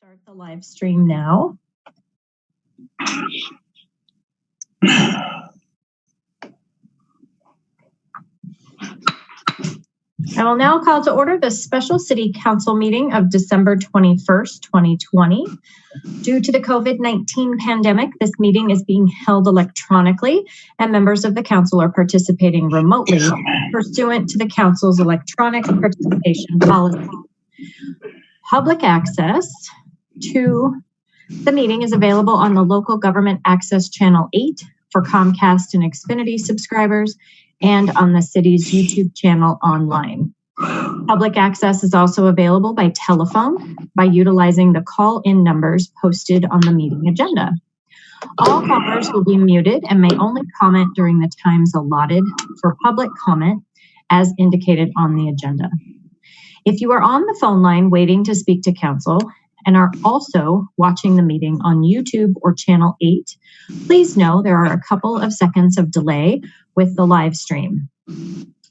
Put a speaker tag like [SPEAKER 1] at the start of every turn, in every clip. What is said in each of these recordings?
[SPEAKER 1] Start the live stream now. I will now call to order the special City Council meeting of December 21st, 2020. Due to the COVID-19 pandemic, this meeting is being held electronically, and members of the council are participating remotely pursuant to the council's electronic participation policy. Public access to the meeting is available on the local government access channel 8 for Comcast and Xfinity subscribers and on the city's YouTube channel online. Public access is also available by telephone by utilizing the call-in numbers posted on the meeting agenda. All callers will be muted and may only comment during the times allotted for public comment as indicated on the agenda. If you are on the phone line waiting to speak to council and are also watching the meeting on YouTube or channel 8, please know there are a couple of seconds of delay with the live stream.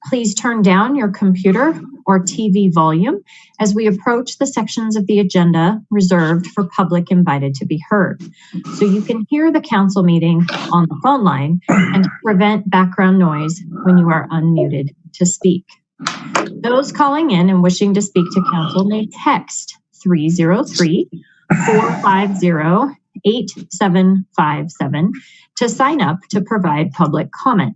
[SPEAKER 1] Please turn down your computer or TV volume as we approach the sections of the agenda reserved for public invited to be heard, so you can hear the council meeting on the phone line and to prevent background noise when you are unmuted to speak. Those calling in and wishing to speak to council may text 303-450-8757 to sign up to provide public comment.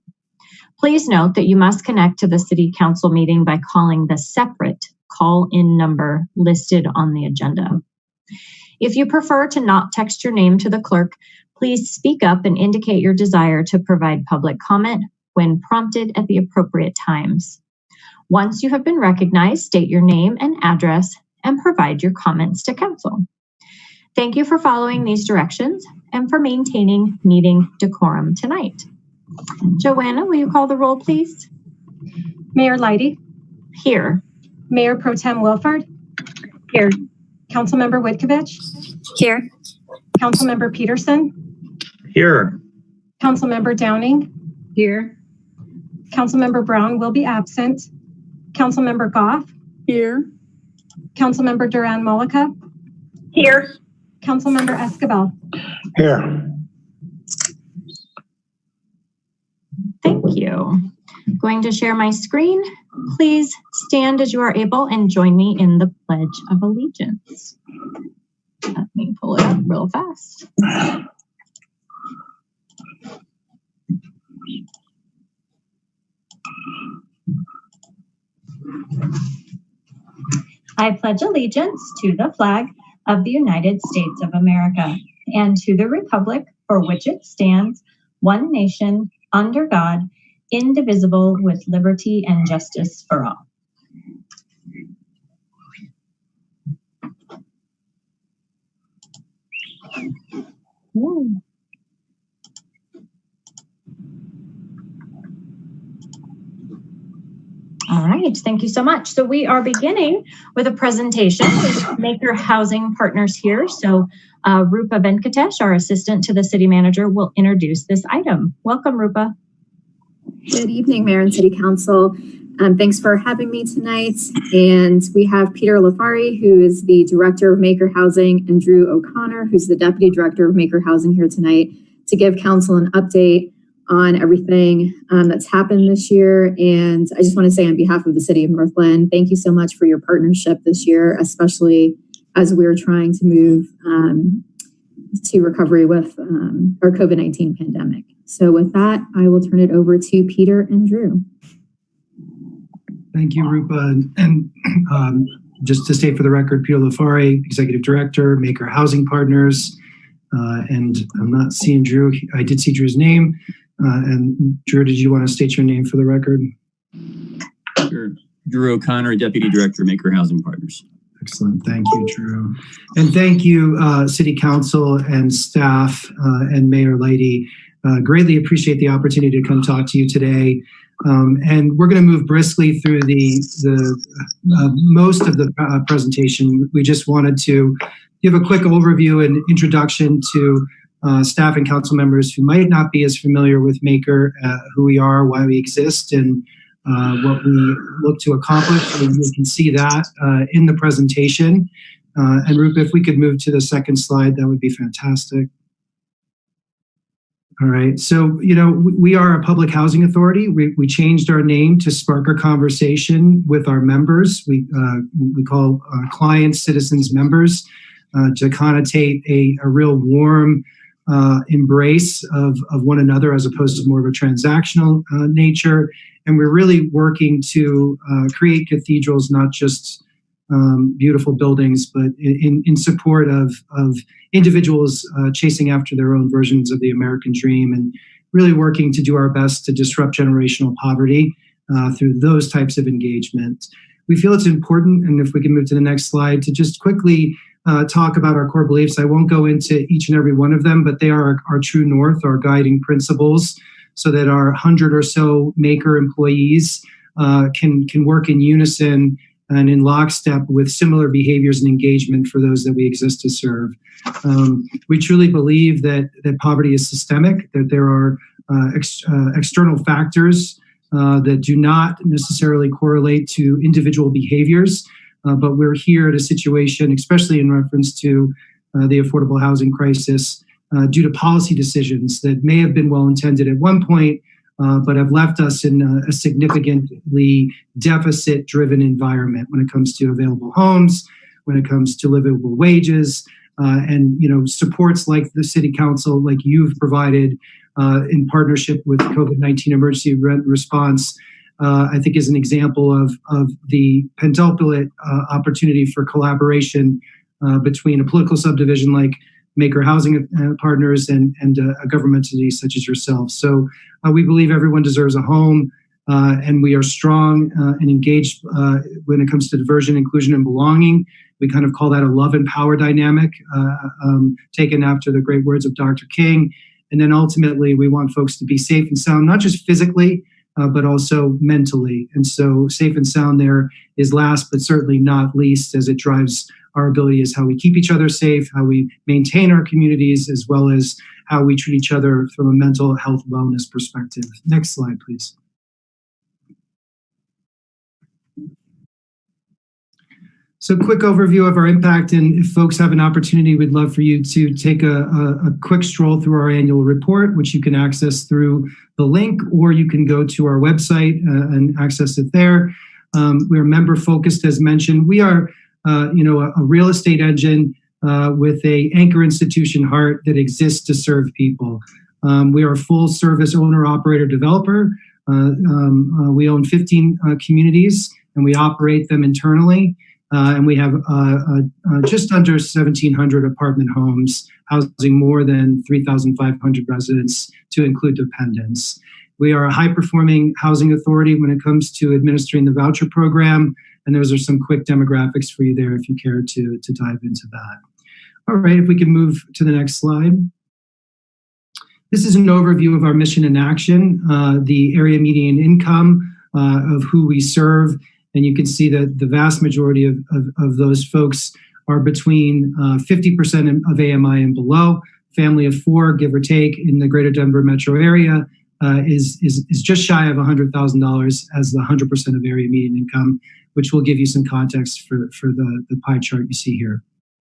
[SPEAKER 1] Please note that you must connect to the City Council meeting by calling the separate call-in number listed on the agenda. If you prefer to not text your name to the clerk, please speak up and indicate your desire to provide public comment when prompted at the appropriate times. Once you have been recognized, state your name and address and provide your comments to council. Thank you for following these directions and for maintaining meeting decorum tonight. Joanna, will you call the roll, please?
[SPEAKER 2] Mayor Leidy?
[SPEAKER 1] Here.
[SPEAKER 2] Mayor Pro Tem Wilford?
[SPEAKER 3] Here.
[SPEAKER 2] Councilmember Witkovich?
[SPEAKER 3] Here.
[SPEAKER 2] Councilmember Peterson?
[SPEAKER 4] Here.
[SPEAKER 2] Councilmember Downing?
[SPEAKER 3] Here.
[SPEAKER 2] Councilmember Brown will be absent. Councilmember Goff?
[SPEAKER 3] Here.
[SPEAKER 2] Councilmember Duran Mullica?
[SPEAKER 3] Here.
[SPEAKER 2] Councilmember Escobar?
[SPEAKER 4] Here.
[SPEAKER 1] Thank you. I'm going to share my screen. Please stand as you are able and join me in the Pledge of Allegiance. Let me pull it up real fast. I pledge allegiance to the flag of the United States of America and to the republic for which it stands, one nation, under God, indivisible, with liberty and justice for all. Ooh. All right, thank you so much. So we are beginning with a presentation with Maker Housing Partners here. So Rupa Venkatesh, our assistant to the city manager, will introduce this item. Welcome, Rupa.
[SPEAKER 3] Good evening, Mayor and City Council. Thanks for having me tonight. And we have Peter Lafari, who is the Director of Maker Housing, and Drew O'Connor, who's the Deputy Director of Maker Housing, here tonight to give Council an update on everything that's happened this year. And I just want to say on behalf of the City of Northglenn, thank you so much for your partnership this year, especially as we're trying to move to recovery with our COVID-19 pandemic. So with that, I will turn it over to Peter and Drew.
[SPEAKER 5] Thank you, Rupa. And just to state for the record, Peter Lafari, Executive Director, Maker Housing Partners. And I'm not seeing Drew. I did see Drew's name. And Drew, did you want to state your name for the record?
[SPEAKER 6] Sure. Drew O'Connor, Deputy Director, Maker Housing Partners.
[SPEAKER 5] Excellent. Thank you, Drew. And thank you, City Council and staff and Mayor Leidy. Greatly appreciate the opportunity to come talk to you today. And we're going to move briskly through the most of the presentation. We just wanted to give a quick overview and introduction to staff and council members who might not be as familiar with Maker, who we are, why we exist, and what we look to accomplish. So you can see that in the presentation. And Rupa, if we could move to the second slide, that would be fantastic. All right, so, we are a public housing authority. We changed our name to spark a conversation with our members. We call clients, citizens, members, to connotate a real warm embrace of one another as opposed to more of a transactional nature. And we're really working to create cathedrals, not just beautiful buildings, but in support of individuals chasing after their own versions of the American dream, and really working to do our best to disrupt generational poverty through those types of engagement. We feel it's important, and if we can move to the next slide, to just quickly talk about our core beliefs. I won't go into each and every one of them, but they are our true north, our guiding principles, so that our 100 or so Maker employees can work in unison and in lockstep with similar behaviors and engagement for those that we exist to serve. We truly believe that poverty is systemic, that there are external factors that do not necessarily correlate to individual behaviors, but we're here at a situation, especially in reference to the affordable housing crisis, due to policy decisions that may have been well-intended at one point, but have left us in a significantly deficit-driven environment when it comes to available homes, when it comes to livable wages, and supports like the City Council, like you've provided in partnership with COVID-19 emergency rent response, I think is an example of the pentuplet opportunity for collaboration between a political subdivision like Maker Housing Partners and a government entity such as yourself. So we believe everyone deserves a home, and we are strong and engaged when it comes to diversion, inclusion, and belonging. We kind of call that a love and power dynamic, taken after the great words of Dr. King. And then ultimately, we want folks to be safe and sound, not just physically, but also mentally. And so safe and sound there is last, but certainly not least, as it drives our ability is how we keep each other safe, how we maintain our communities, as well as how we treat each other from a mental health wellness perspective. Next slide, please. So quick overview of our impact, and if folks have an opportunity, we'd love for you to take a quick stroll through our annual report, which you can access through the link, or you can go to our website and access it there. We're member focused, as mentioned. We are a real estate engine with a anchor institution heart that exists to serve people. We are a full service owner, operator, developer. We own 15 communities and we operate them internally. And we have just under 1,700 apartment homes housing more than 3,500 residents, to include dependents. We are a high-performing housing authority when it comes to administering the voucher program, and those are some quick demographics for you there if you care to dive into that. All right, if we can move to the next slide. This is an overview of our mission in action, the area median income of who we serve. And you can see that the vast majority of those folks are between 50% of AMI and below. Family of four, give or take, in the greater Denver metro area is just shy of $100,000 as the 100% of area median income, which will give you some context for the pie chart you see here.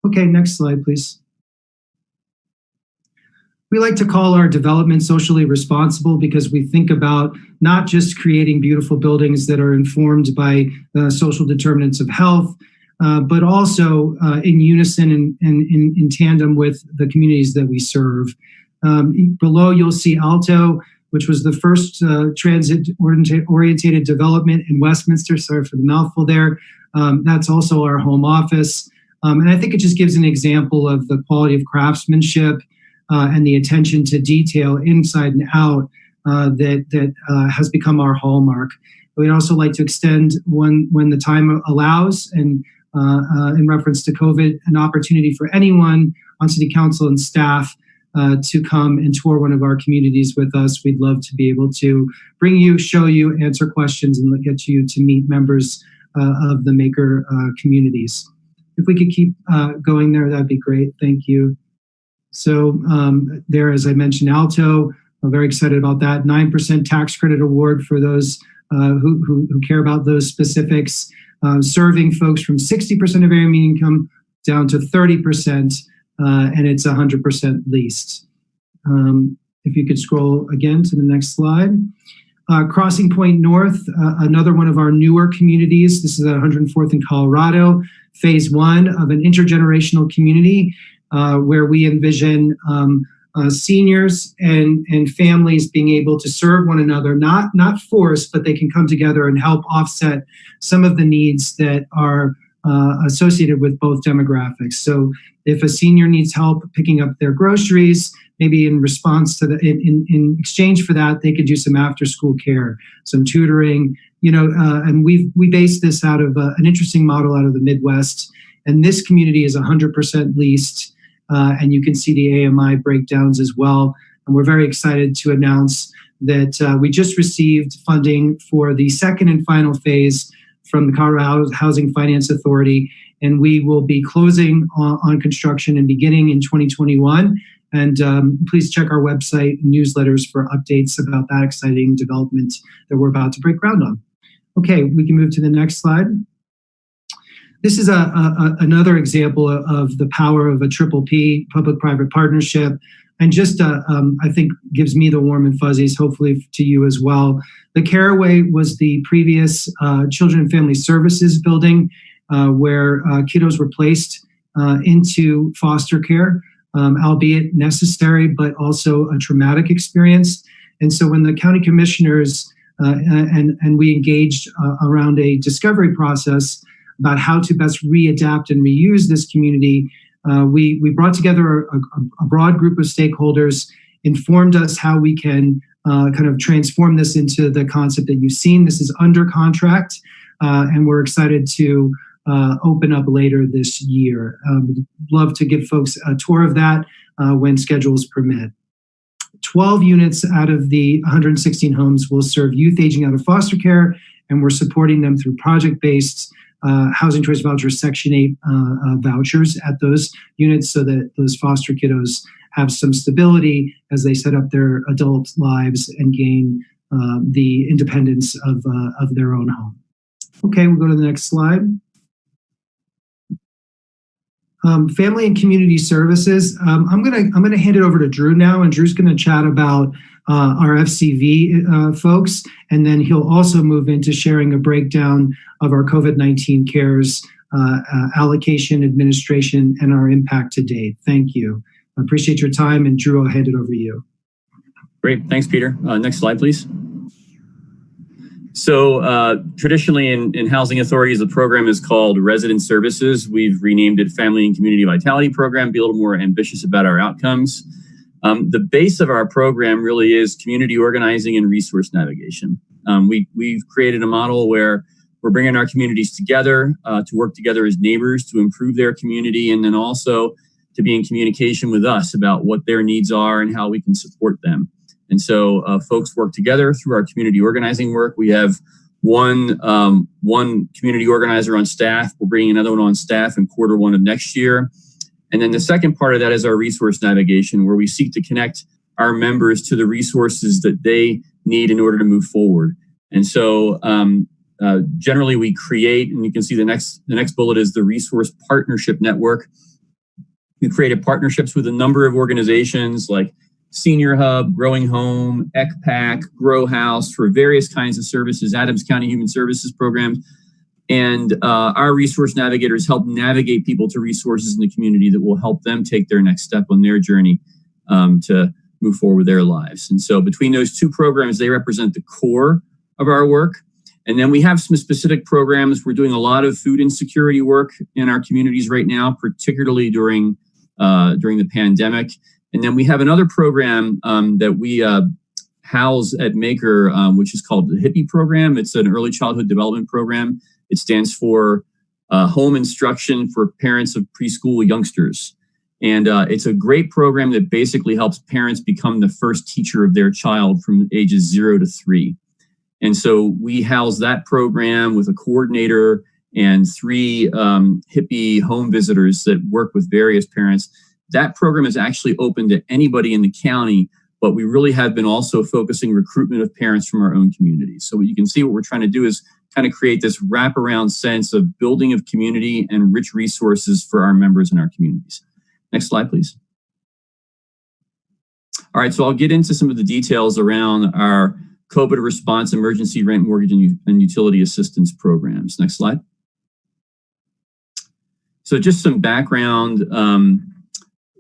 [SPEAKER 5] Okay, next slide, please. We like to call our development socially responsible because we think about not just creating beautiful buildings that are informed by social determinants of health, but also in unison and in tandem with the communities that we serve. Below, you'll see Alto, which was the first transit-oriented development in Westminster. Sorry for the mouthful there. That's also our home office. And I think it just gives an example of the quality of craftsmanship and the attention to detail inside and out that has become our hallmark. We'd also like to extend, when the time allows, and in reference to COVID, an opportunity for anyone on City Council and staff to come and tour one of our communities with us. We'd love to be able to bring you, show you, answer questions, and get you to meet members of the Maker communities. If we could keep going there, that'd be great. Thank you. So there, as I mentioned, Alto, I'm very excited about that. 9% tax credit award for those who care about those specifics. Serving folks from 60% of area median income down to 30%, and it's 100% leased. If you could scroll again to the next slide. Crossing Pointe North, another one of our newer communities. This is at 104th in Colorado, phase 1 of an intergenerational community where we envision seniors and families being able to serve one another, not forced, but they can come together and help offset some of the needs that are associated with both demographics. So if a senior needs help picking up their groceries, maybe in response to in exchange for that, they could do some after school care, some tutoring, and we based this out of an interesting model out of the Midwest. And this community is 100% leased. And you can see the AMI breakdowns as well. And we're very excited to announce that we just received funding for the second and final phase from the Colorado Housing Finance Authority. And we will be closing on construction and beginning in 2021. And please check our website and newsletters for updates about that exciting development that we're about to break ground on. Okay, we can move to the next slide. This is another example of the power of a PPP, public-private partnership, and just I think gives me the warm and fuzzies, hopefully to you as well. The Caraway was the previous Children and Family Services building where kiddos were placed into foster care, albeit necessary, but also a traumatic experience. And so when the county commissioners and we engaged around a discovery process about how to best readapt and reuse this community, we brought together a broad group of stakeholders, informed us how we can kind of transform this into the concept that you've seen. This is under contract, and we're excited to open up later this year. We'd love to give folks a tour of that when schedules permit. 12 units out of the 116 homes will serve youth aging out of foster care, and we're supporting them through project-based Housing Choice Voucher Section 8 vouchers at those units so that those foster kiddos have some stability as they set up their adult lives and gain the independence of their own home. Okay, we'll go to the next slide. Family and Community Services. I'm gonna hand it over to Drew now, and Drew's gonna chat about our FCV folks, and then he'll also move into sharing a breakdown of our COVID-19 CARES allocation, administration, and our impact to date. Thank you. I appreciate your time, and Drew, I'll hand it over to you.
[SPEAKER 6] Great, thanks, Peter. Next slide, please. So traditionally in housing authorities, the program is called Resident Services. We've renamed it Family and Community Vitality Program, be a little more ambitious about our outcomes. The base of our program really is community organizing and resource navigation. We've created a model where we're bringing our communities together to work together as neighbors to improve their community, and then also to be in communication with us about what their needs are and how we can support them. And so folks work together through our community organizing work. We have one community organizer on staff. We're bringing another one on staff in Q1 of next year. And then the second part of that is our resource navigation, where we seek to connect our members to the resources that they need in order to move forward. And so generally we create, and you can see the next bullet is the Resource Partnership Network. We created partnerships with a number of organizations like Senior Hub, Growing Home, ECPAC, Grow House for various kinds of services, Adams County Human Services programs. And our resource navigators help navigate people to resources in the community that will help them take their next step on their journey to move forward with their lives. And so between those two programs, they represent the core of our work. And then we have some specific programs. We're doing a lot of food insecurity work in our communities right now, particularly during the pandemic. And then we have another program that we house at Maker, which is called the HIPPY program. It's an early childhood development program. It stands for Home Instruction for Parents of Preschool Youngsters. And it's a great program that basically helps parents become the first teacher of their child from ages 0 to 3. And so we house that program with a coordinator and 3 HIPPY home visitors that work with various parents. That program is actually open to anybody in the county, but we really have been also focusing recruitment of parents from our own communities. So you can see what we're trying to do is kind of create this wraparound sense of building of community and rich resources for our members in our communities. Next slide, please. All right, so I'll get into some of the details around our COVID response emergency rent, mortgage, and utility assistance programs. Next slide. So just some background.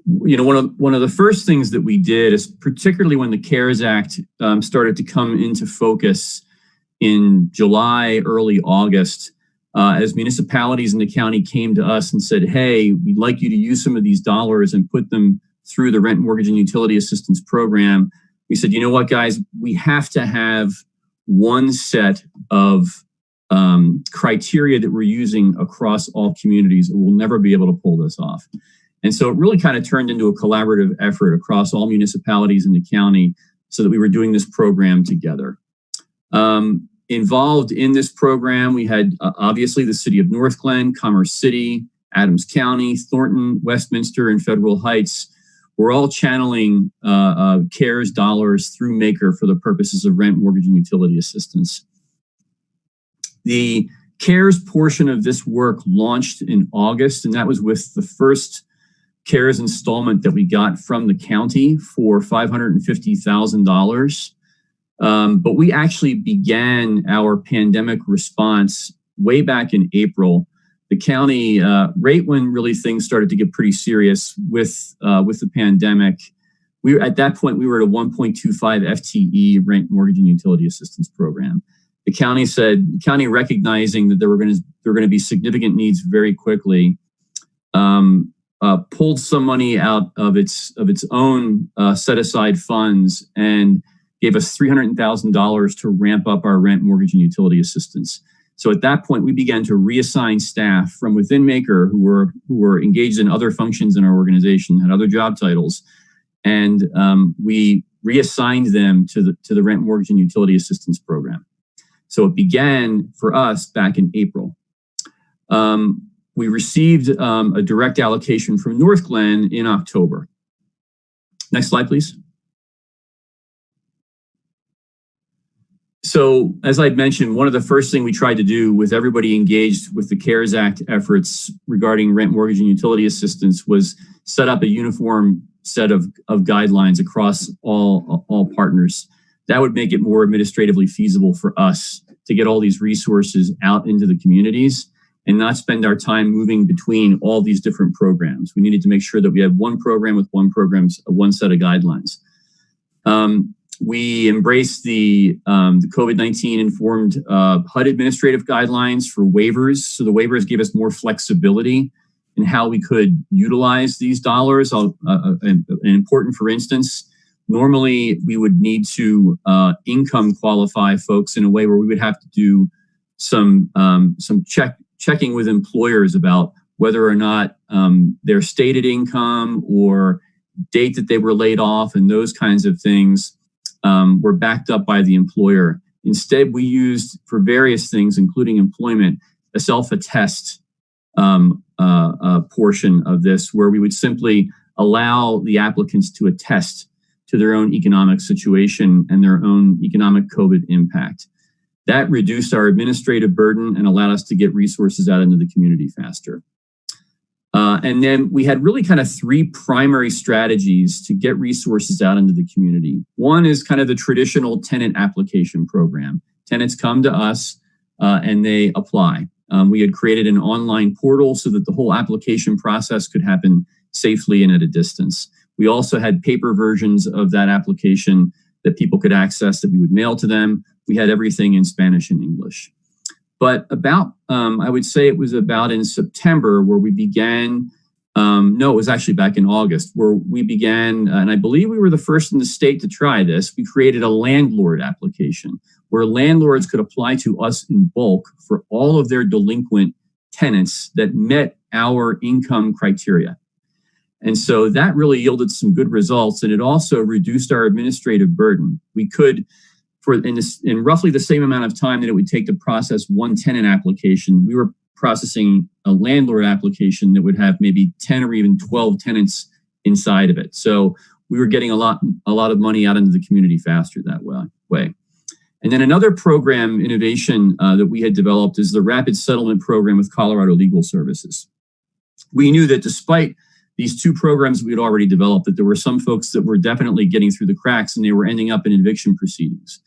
[SPEAKER 6] One of the first things that we did is, particularly when the CARES Act started to come into focus in July, early August, as municipalities in the county came to us and said, hey, we'd like you to use some of these dollars and put them through the rent, mortgage, and utility assistance program. We said, you know what, guys, we have to have one set of criteria that we're using across all communities, or we'll never be able to pull this off. And so it really kind of turned into a collaborative effort across all municipalities in the county so that we were doing this program together. Involved in this program, we had obviously the city of Northglenn, Commerce City, Adams County, Thornton, Westminster, and Federal Heights. We're all channeling CARES dollars through Maker for the purposes of rent, mortgage, and utility assistance. The CARES portion of this work launched in August, and that was with the first CARES installment that we got from the county for $550,000. But we actually began our pandemic response way back in April. The county, right when really things started to get pretty serious with the pandemic, at that point we were at a 1.25 FTE rent, mortgage, and utility assistance program. The county recognizing that there were going to be significant needs very quickly, pulled some money out of its own set aside funds and gave us $300,000 to ramp up our rent, mortgage, and utility assistance. So at that point, we began to reassign staff from within Maker who were engaged in other functions in our organization, had other job titles, and we reassigned them to the rent, mortgage, and utility assistance program. So it began for us back in April. We received a direct allocation from Northglenn in October. Next slide, please. So as I'd mentioned, one of the first things we tried to do with everybody engaged with the CARES Act efforts regarding rent, mortgage, and utility assistance was set up a uniform set of guidelines across all partners. That would make it more administratively feasible for us to get all these resources out into the communities and not spend our time moving between all these different programs. We needed to make sure that we had one program with one set of guidelines. We embraced the COVID-19 informed HUD administrative guidelines for waivers. So the waivers gave us more flexibility in how we could utilize these dollars. And important, for instance, normally we would need to income qualify folks in a way where we would have to do some checking with employers about whether or not their stated income or date that they were laid off and those kinds of things were backed up by the employer. Instead, we used for various things, including employment, a self-attest portion of this, where we would simply allow the applicants to attest to their own economic situation and their own economic COVID impact. That reduced our administrative burden and allowed us to get resources out into the community faster. And then we had really kind of three primary strategies to get resources out into the community. One is kind of the traditional tenant application program. Tenants come to us and they apply. We had created an online portal so that the whole application process could happen safely and at a distance. We also had paper versions of that application that people could access that we would mail to them. We had everything in Spanish and English. But about, I would say it was about in September where we began, no, it was actually back in August, where we began, and I believe we were the first in the state to try this. We created a landlord application where landlords could apply to us in bulk for all of their delinquent tenants that met our income criteria. And so that really yielded some good results, and it also reduced our administrative burden. We could, in roughly the same amount of time that it would take to process one tenant application, we were processing a landlord application that would have maybe 10 or even 12 tenants inside of it. So we were getting a lot of money out into the community faster that way. And then another program innovation that we had developed is the Rapid Settlement Program with Colorado Legal Services. We knew that despite these two programs we had already developed, that there were some folks that were definitely getting through the cracks and they were ending up in eviction proceedings.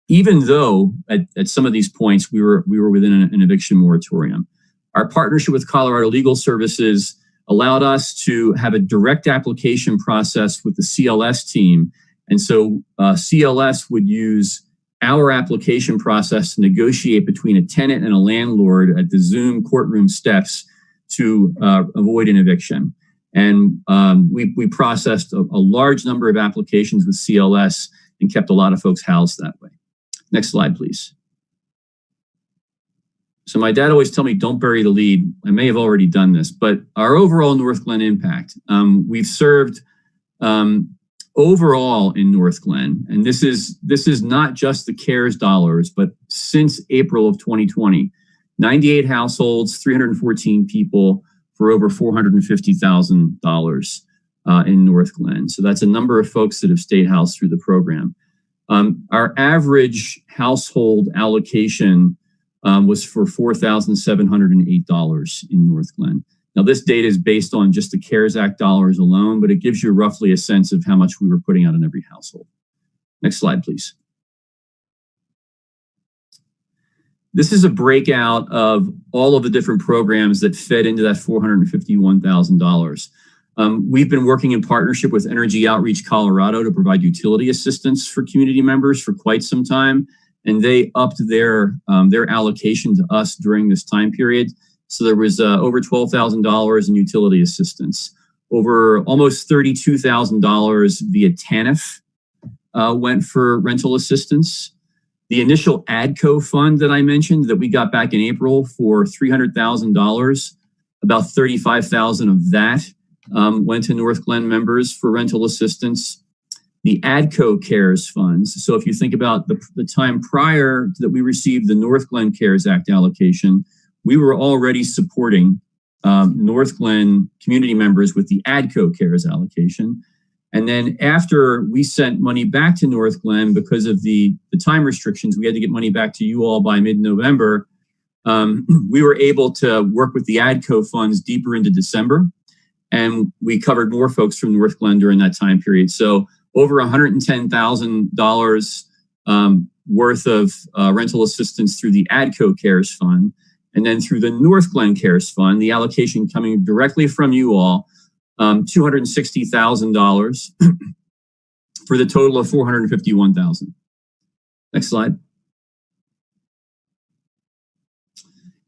[SPEAKER 6] Even though at some of these points we were within an eviction moratorium. Our partnership with Colorado Legal Services allowed us to have a direct application process with the CLS team. And so CLS would use our application process to negotiate between a tenant and a landlord at the Zoom courtroom steps to avoid an eviction. And we processed a large number of applications with CLS and kept a lot of folks housed that way. Next slide, please. So my dad always told me, don't bury the lead. I may have already done this, but our overall Northglenn impact, we've served overall in Northglenn, and this is not just the CARES dollars, but since April of 2020, 98 households, 314 people for over $450,000 in Northglenn. So that's a number of folks that have stayed housed through the program. Our average household allocation was for $4,708 in Northglenn. Now, this data is based on just the CARES Act dollars alone, but it gives you roughly a sense of how much we were putting out in every household. Next slide, please. This is a breakout of all of the different programs that fed into that $451,000. We've been working in partnership with Energy Outreach Colorado to provide utility assistance for community members for quite some time, and they upped their allocation to us during this time period. So there was over $12,000 in utility assistance. Over almost $32,000 via TANF went for rental assistance. The initial ADCO fund that I mentioned that we got back in April for $300,000, about $35,000 of that went to Northglenn members for rental assistance. The ADCO CARES funds, so if you think about the time prior that we received the Northglenn CARES Act allocation, we were already supporting Northglenn community members with the ADCO CARES allocation. And then after we sent money back to Northglenn because of the time restrictions, we had to get money back to you all by mid-November. We were able to work with the ADCO funds deeper into December, and we covered more folks from Northglenn during that time period. So over $110,000 worth of rental assistance through the ADCO CARES fund, and then through the Northglenn CARES fund, the allocation coming directly from you all, $260,000 for the total of $451,000. Next slide.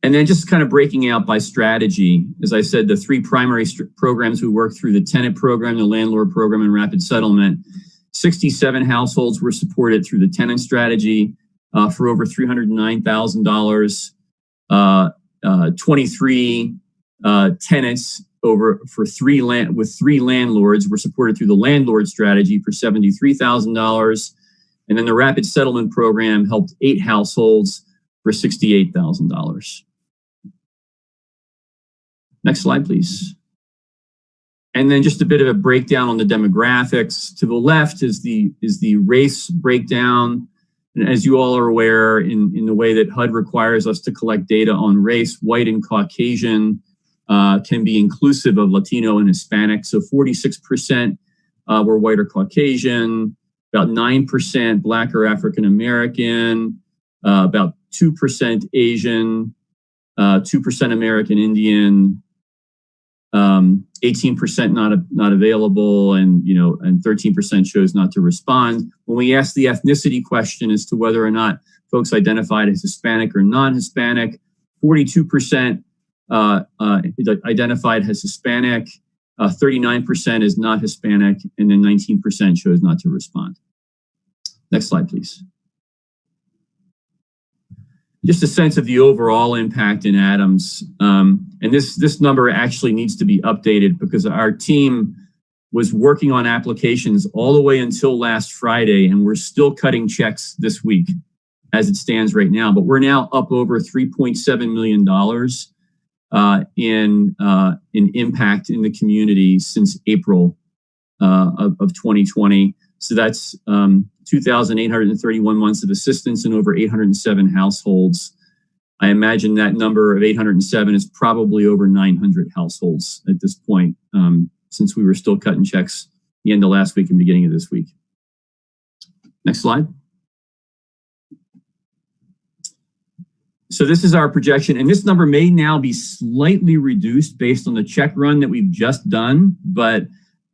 [SPEAKER 6] And then just kind of breaking out by strategy, as I said, the three primary programs we worked through, the tenant program, the landlord program, and rapid settlement. 67 households were supported through the tenant strategy for over $309,000. 23 tenants with three landlords were supported through the landlord strategy for $73,000. And then the rapid settlement program helped 8 households for $68,000. Next slide, please. And then just a bit of a breakdown on the demographics. To the left is the race breakdown. And as you all are aware, in the way that HUD requires us to collect data on race, white and Caucasian can be inclusive of Latino and Hispanic. So 46% were white or Caucasian, about 9% Black or African American, about 2% Asian, 2% American Indian, 18% not available, and 13% chose not to respond. When we asked the ethnicity question as to whether or not folks identified as Hispanic or non-Hispanic, 42% identified as Hispanic, 39% is not Hispanic, and then 19% chose not to respond. Next slide, please. Just a sense of the overall impact in Adams. And this number actually needs to be updated because our team was working on applications all the way until last Friday, and we're still cutting checks this week as it stands right now. But we're now up over $3.7 million in impact in the community since April of 2020. So that's 2,831 months of assistance in over 807 households. I imagine that number of 807 is probably over 900 households at this point, since we were still cutting checks the end of last week and beginning of this week. Next slide. So this is our projection, and this number may now be slightly reduced based on the check run that we've just done. But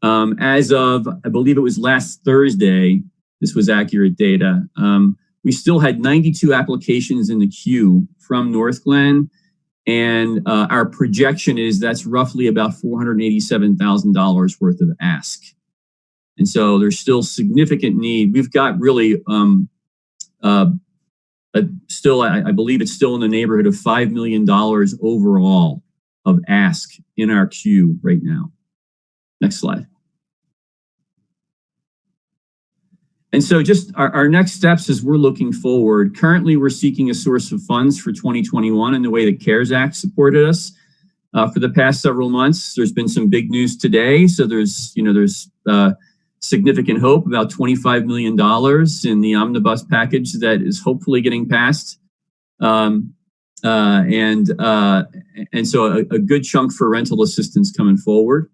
[SPEAKER 6] as of, I believe it was last Thursday, this was accurate data. We still had 92 applications in the queue from Northglenn, and our projection is that's roughly about $487,000 worth of ask. And so there's still significant need. We've got really still, I believe it's still in the neighborhood of $5 million overall of ask in our queue right now. Next slide. And so just our next steps as we're looking forward. Currently, we're seeking a source of funds for 2021 in the way that CARES Act supported us for the past several months. There's been some big news today. So there's significant hope, about $25 million in the omnibus package that is hopefully getting passed. And so a good chunk for rental assistance coming forward.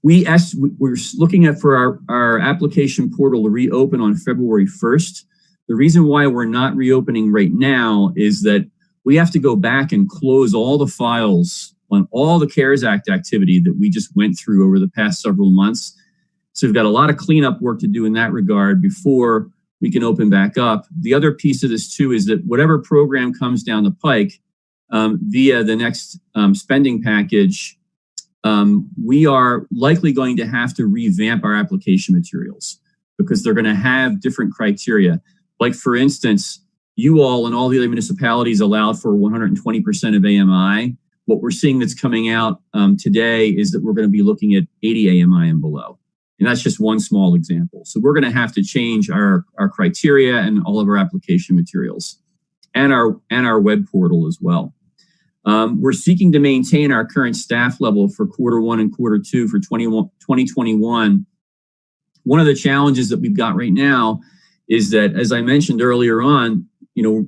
[SPEAKER 6] We're looking at for our application portal to reopen on February 1st. The reason why we're not reopening right now is that we have to go back and close all the files on all the CARES Act activity that we just went through over the past several months. So we've got a lot of cleanup work to do in that regard before we can open back up. The other piece of this too is that whatever program comes down the pike via the next spending package, we are likely going to have to revamp our application materials because they're going to have different criteria. Like for instance, you all and all the other municipalities allowed for 120% of AMI. What we're seeing that's coming out today is that we're going to be looking at 80 AMI and below. And that's just one small example. So we're going to have to change our criteria and all of our application materials and our web portal as well. We're seeking to maintain our current staff level for Q1 and Q2 for 2021. One of the challenges that we've got right now is that, as I mentioned earlier on,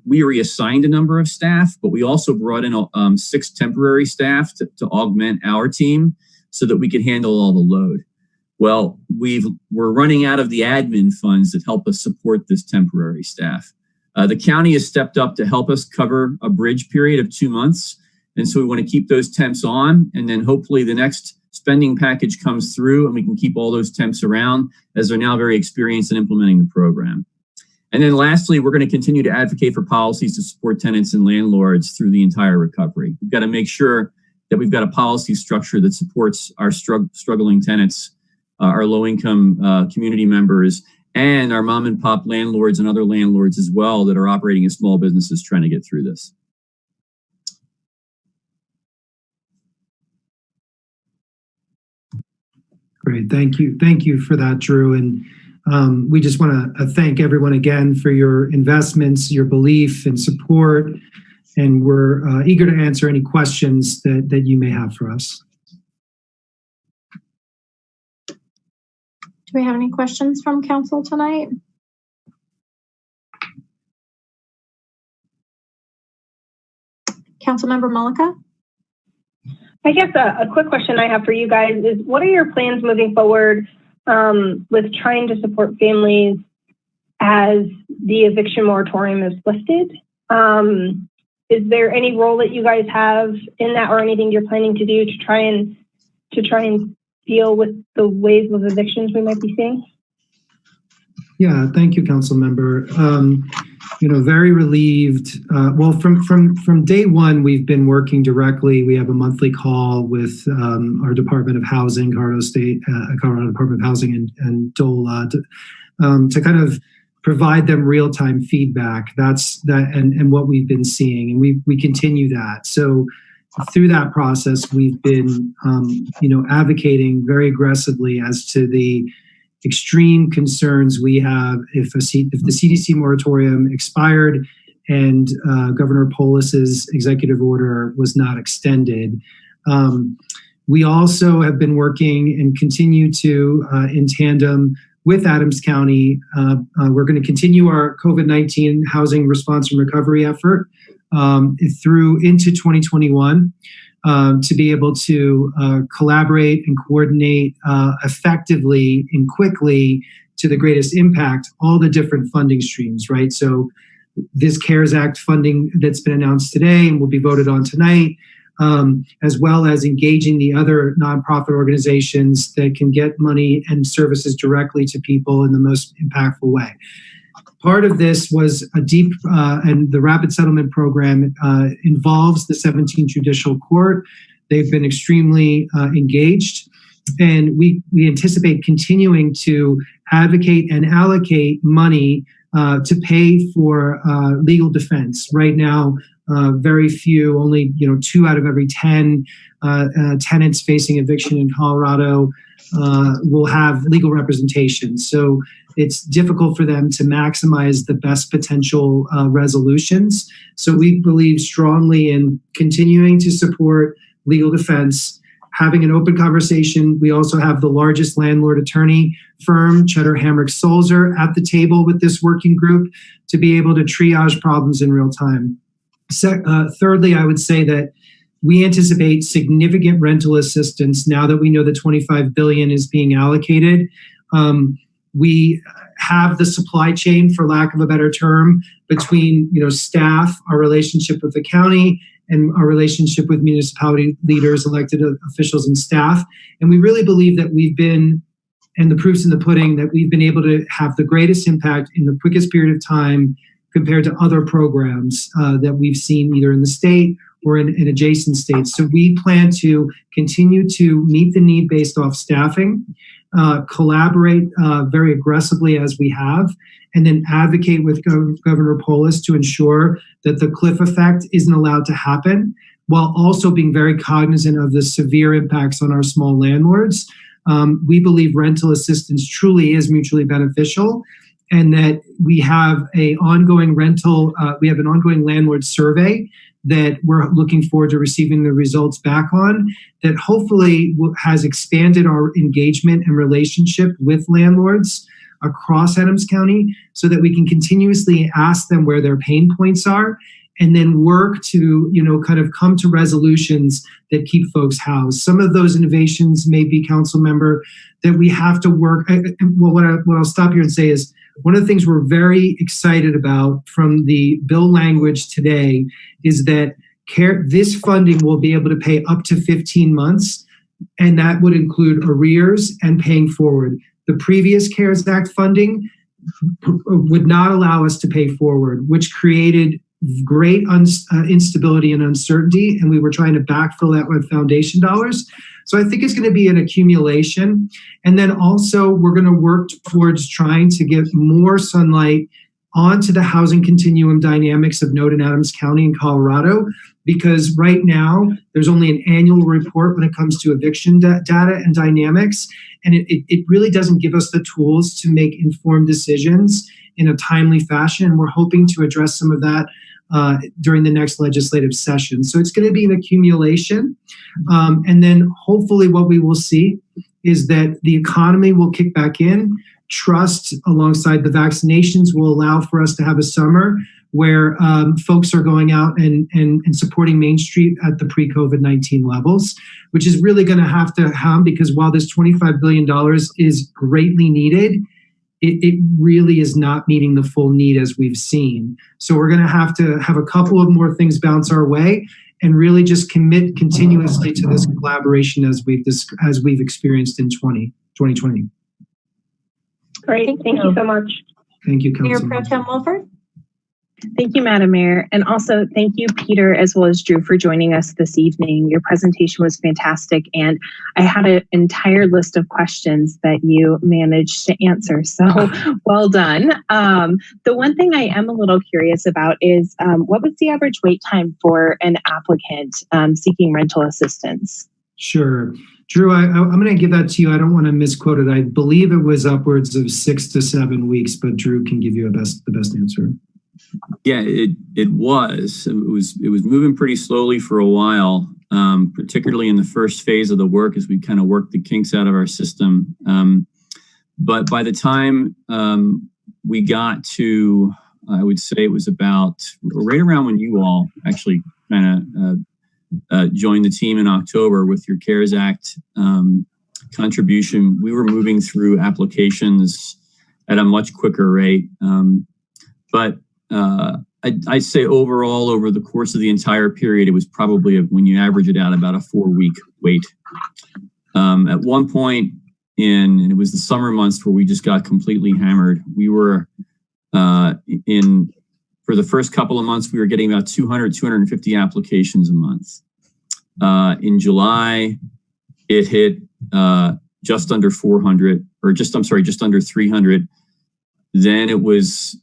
[SPEAKER 6] we reassigned a number of staff, but we also brought in 6 temporary staff to augment our team so that we could handle all the load. Well, we're running out of the admin funds that help us support this temporary staff. The county has stepped up to help us cover a bridge period of 2 months. And so we want to keep those temps on, and then hopefully the next spending package comes through and we can keep all those temps around as they're now very experienced in implementing the program. And then lastly, we're going to continue to advocate for policies to support tenants and landlords through the entire recovery. We've got to make sure that we've got a policy structure that supports our struggling tenants, our low-income community members, and our mom and pop landlords and other landlords as well that are operating as small businesses trying to get through this.
[SPEAKER 5] Great, thank you. Thank you for that, Drew. And we just want to thank everyone again for your investments, your belief and support. And we're eager to answer any questions that you may have for us.
[SPEAKER 1] Do we have any questions from council tonight? Councilmember Mullica?
[SPEAKER 7] I guess a quick question I have for you guys is, what are your plans moving forward with trying to support families as the eviction moratorium is lifted? Is there any role that you guys have in that, or anything you're planning to do to try and deal with the wave of evictions we might be seeing?
[SPEAKER 5] Yeah, thank you, council member. Very relieved. Well, from day one, we've been working directly. We have a monthly call with our Department of Housing, Colorado Department of Housing and DOLA to kind of provide them real-time feedback. That's and what we've been seeing, and we continue that. So through that process, we've been advocating very aggressively as to the extreme concerns we have if the CDC moratorium expired and Governor Polis's executive order was not extended. We also have been working and continue to, in tandem with Adams County, we're going to continue our COVID-19 housing response and recovery effort through into 2021 to be able to collaborate and coordinate effectively and quickly to the greatest impact all the different funding streams, right? So this CARES Act funding that's been announced today and will be voted on tonight, as well as engaging the other nonprofit organizations that can get money and services directly to people in the most impactful way. Part of this was a deep, and the Rapid Settlement Program involves the 17th Judicial Court. They've been extremely engaged, and we anticipate continuing to advocate and allocate money to pay for legal defense. Right now, very few, only 2 out of every 10 tenants facing eviction in Colorado will have legal representation. So it's difficult for them to maximize the best potential resolutions. So we believe strongly in continuing to support legal defense, having an open conversation. We also have the largest landlord attorney firm, Cheddar Hamrick Sulzer, at the table with this working group to be able to triage problems in real time. Thirdly, I would say that we anticipate significant rental assistance now that we know the $25 billion is being allocated. We have the supply chain, for lack of a better term, between staff, our relationship with the county, and our relationship with municipality leaders, elected officials, and staff. And we really believe that we've been, and the proof's in the pudding, that we've been able to have the greatest impact in the quickest period of time compared to other programs that we've seen either in the state or in adjacent states. So we plan to continue to meet the need based off staffing, collaborate very aggressively as we have, and then advocate with Governor Polis to ensure that the cliff effect isn't allowed to happen, while also being very cognizant of the severe impacts on our small landlords. We believe rental assistance truly is mutually beneficial, and that we have an ongoing landlord survey that we're looking forward to receiving the results back on, that hopefully has expanded our engagement and relationship with landlords across Adams County, so that we can continuously ask them where their pain points are, and then work to, kind of come to resolutions that keep folks housed. Some of those innovations may be, council member, that we have to work. Well, what I'll stop here and say is, one of the things we're very excited about from the bill language today is that this funding will be able to pay up to 15 months, and that would include arrears and paying forward. The previous CARES Act funding would not allow us to pay forward, which created great instability and uncertainty, and we were trying to backfill that with foundation dollars. So I think it's going to be an accumulation. And then also we're going to work towards trying to get more sunlight onto the housing continuum dynamics of Node and Adams County in Colorado, because right now there's only an annual report when it comes to eviction data and dynamics, and it really doesn't give us the tools to make informed decisions in a timely fashion. And we're hoping to address some of that during the next legislative session. So it's going to be an accumulation. And then hopefully what we will see is that the economy will kick back in. Trust alongside the vaccinations will allow for us to have a summer where folks are going out and supporting Main Street at the pre-COVID-19 levels, which is really going to have to happen, because while this $25 billion is greatly needed, it really is not meeting the full need as we've seen. So we're going to have a couple of more things bounce our way, and really just commit continuously to this collaboration as we've experienced in 2020.
[SPEAKER 7] Great, thank you so much.
[SPEAKER 5] Thank you,
[SPEAKER 1] Mayor
[SPEAKER 5] Councilman.
[SPEAKER 1] Pro Tem Wolford.
[SPEAKER 8] Thank you, Madam Mayor. And also thank you, Peter, as well as Drew, for joining us this evening. Your presentation was fantastic, and I had an entire list of questions that you managed to answer. So well done. The one thing I am a little curious about is what was the average wait time for an applicant seeking rental assistance?
[SPEAKER 5] Sure. Drew, I'm going to give that to you. I don't want to misquote it. I believe it was upwards of 6 to 7 weeks, but Drew can give you the best answer.
[SPEAKER 6] Yeah, it was moving pretty slowly for a while. particularly in the first phase of the work as we kind of worked the kinks out of our system. But by the time we got to, I would say it was about right around when you all actually kind of joined the team in October with your CARES Act contribution, we were moving through applications at a much quicker rate. But I'd say overall, over the course of the entire period, it was probably, when you average it out, about a 4-week wait. At one point and it was the summer months where we just got completely hammered. We were for the first couple of months, we were getting about 200, 250 applications a month. In July, it hit just under 400, or just under 300. Then it was,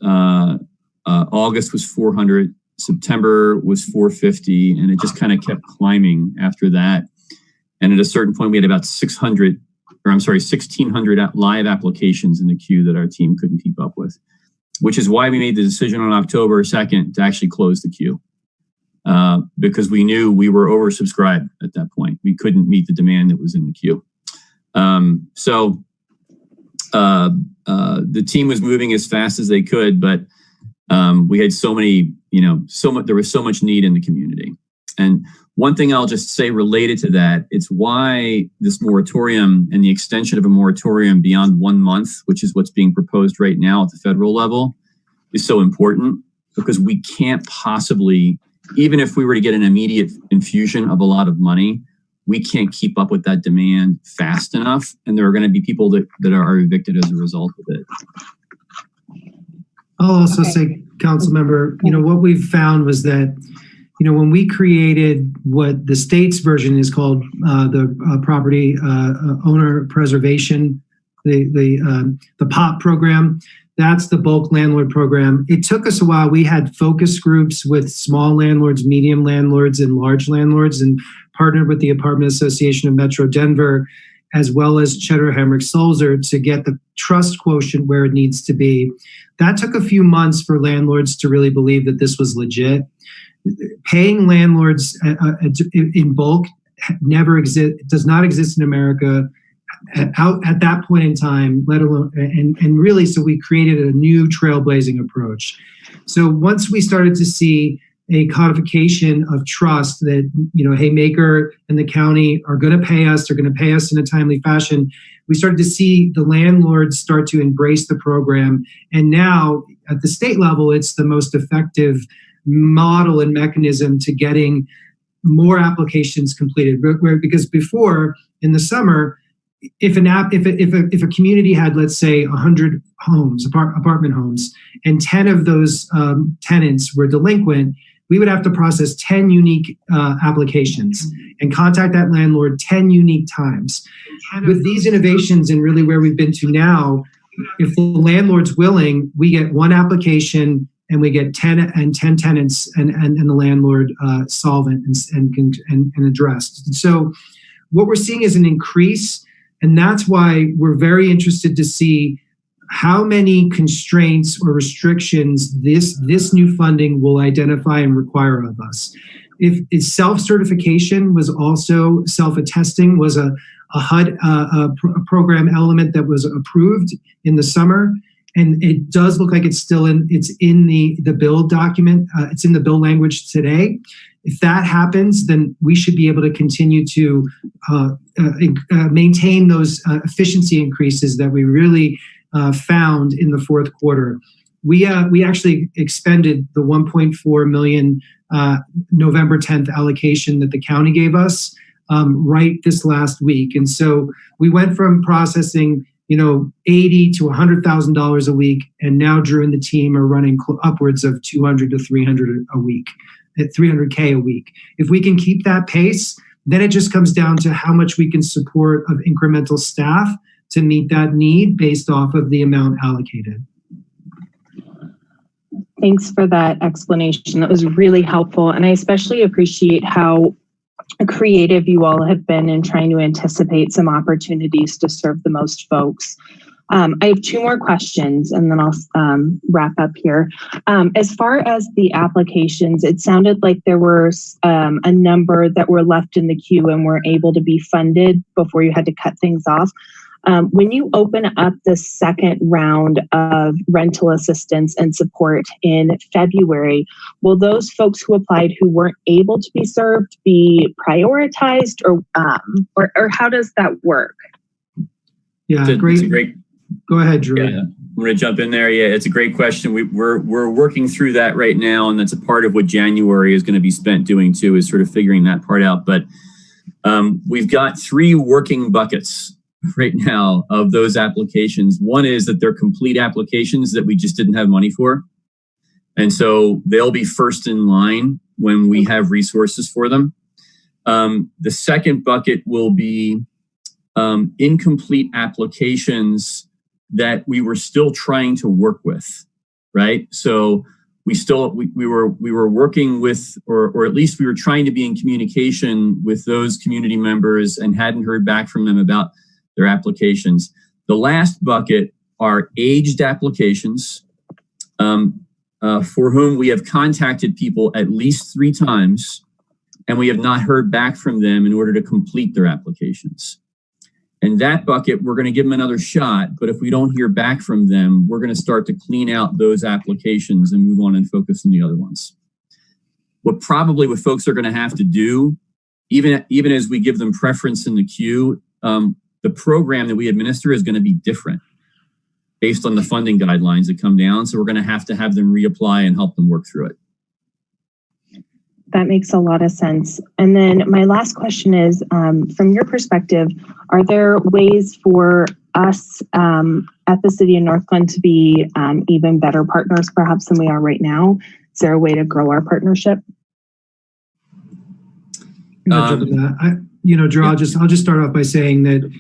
[SPEAKER 6] August was 400, September was 450, and it just kind of kept climbing after that. And at a certain point, we had about 1,600 live applications in the queue that our team couldn't keep up with, which is why we made the decision on October 2nd to actually close the queue. Because we knew we were oversubscribed at that point. We couldn't meet the demand that was in the queue. The team was moving as fast as they could, but we had so many, there was so much need in the community. And one thing I'll just say related to that, it's why this moratorium and the extension of a moratorium beyond 1 month, which is what's being proposed right now at the federal level, is so important, because we can't possibly, even if we were to get an immediate infusion of a lot of money, we can't keep up with that demand fast enough. And there are going to be people that are evicted as a result of it.
[SPEAKER 5] I'll also say, council member, what we've found was that, when we created what the state's version is called the property owner preservation, the POP program, that's the bulk landlord program. It took us a while. We had focus groups with small landlords, medium landlords, and large landlords, and partnered with the Apartment Association of Metro Denver, as well as Cheddar Hamrick Sulzer, to get the trust quotient where it needs to be. That took a few months for landlords to really believe that this was legit. Paying landlords in bulk does not exist in America at that point in time, let alone, and really, so we created a new trailblazing approach. So once we started to see a codification of trust that, Haymaker and the county are going to pay us, they're going to pay us in a timely fashion, we started to see the landlords start to embrace the program. And now at the state level, it's the most effective model and mechanism to getting more applications completed. Because before, in the summer, if a community had, let's say, 100 homes, apartment homes, and 10 of those tenants were delinquent, we would have to process 10 unique applications and contact that landlord 10 unique times. With these innovations and really where we've been to now, if the landlord's willing, we get one application and we get 10 tenants and the landlord solvent and addressed. And so what we're seeing is an increase, and that's why we're very interested to see how many constraints or restrictions this new funding will identify and require of us. If self-certification was also, self-attesting was a HUD program element that was approved in the summer, and it does look like it's in the bill document, it's in the bill language today. If that happens, then we should be able to continue to maintain those efficiency increases that we really found in the fourth quarter. We actually expended the $1.4 million November 10th allocation that the county gave us right this last week. And so we went from processing $80,000 to $100,000 a week, and now Drew and the team are running upwards of 200 to 300 a week, at $300K a week. If we can keep that pace, then it just comes down to how much we can support of incremental staff to meet that need based off of the amount allocated.
[SPEAKER 8] Thanks for that explanation. That was really helpful. And I especially appreciate how creative you all have been in trying to anticipate some opportunities to serve the most folks. I have two more questions and then I'll wrap up here. As far as the applications, it sounded like there were a number that were left in the queue and were able to be funded before you had to cut things off. When you open up the second round of rental assistance and support in February, will those folks who applied who weren't able to be served be prioritized, or how does that work?
[SPEAKER 5] Yeah,
[SPEAKER 6] It's a
[SPEAKER 5] great. Go ahead, Drew.
[SPEAKER 6] Yeah, I'm going to jump in there. Yeah, it's a great question. We're working through that right now, and that's a part of what January is going to be spent doing too, is sort of figuring that part out. But we've got 3 working buckets right now of those applications. One is that they're complete applications that we just didn't have money for, and so they'll be first in line when we have resources for them. The second bucket will be incomplete applications that we were still trying to work with, right? So we were working with, or at least we were trying to be in communication with those community members and hadn't heard back from them about their applications. The last bucket are aged applications for whom we have contacted people at least 3 times and we have not heard back from them in order to complete their applications. And that bucket, we're going to give them another shot, but if we don't hear back from them, we're going to start to clean out those applications and move on and focus on the other ones. What folks are going to have to do, even as we give them preference in the queue, the program that we administer is going to be different based on the funding guidelines that come down. So we're going to have them reapply and help them work through it.
[SPEAKER 8] That makes a lot of sense. And then my last question is, from your perspective, are there ways for us at the City of Northglenn to be even better partners perhaps than we are right now? Is there a way to grow our partnership?
[SPEAKER 5] Drew, I'll just start off by saying that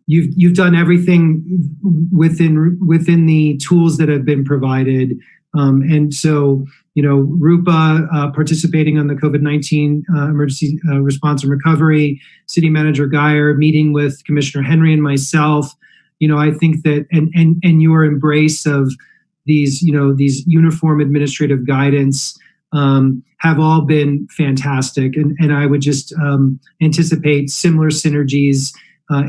[SPEAKER 5] you've done everything within the tools that have been provided. And so, Rupa participating on the COVID-19 emergency response and recovery, City Manager Geyer meeting with Commissioner Henry and myself, I think that, and your embrace of these uniform administrative guidance have all been fantastic. And I would just anticipate similar synergies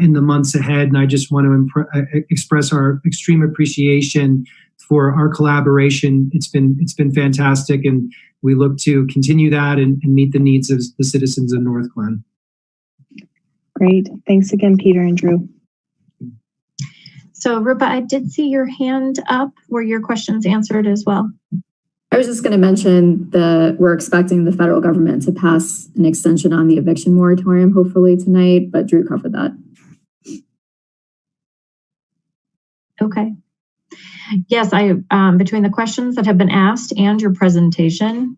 [SPEAKER 5] in the months ahead. And I just want to express our extreme appreciation for our collaboration. It's been fantastic, and we look to continue that and meet the needs of the citizens of Northglenn.
[SPEAKER 8] Great. Thanks again, Peter and Drew.
[SPEAKER 1] So Rupa, I did see your hand up. Were your questions answered as well?
[SPEAKER 3] I was just going to mention we're expecting the federal government to pass an extension on the eviction moratorium, hopefully tonight, but Drew covered that.
[SPEAKER 1] Okay. Yes, I between the questions that have been asked and your presentation,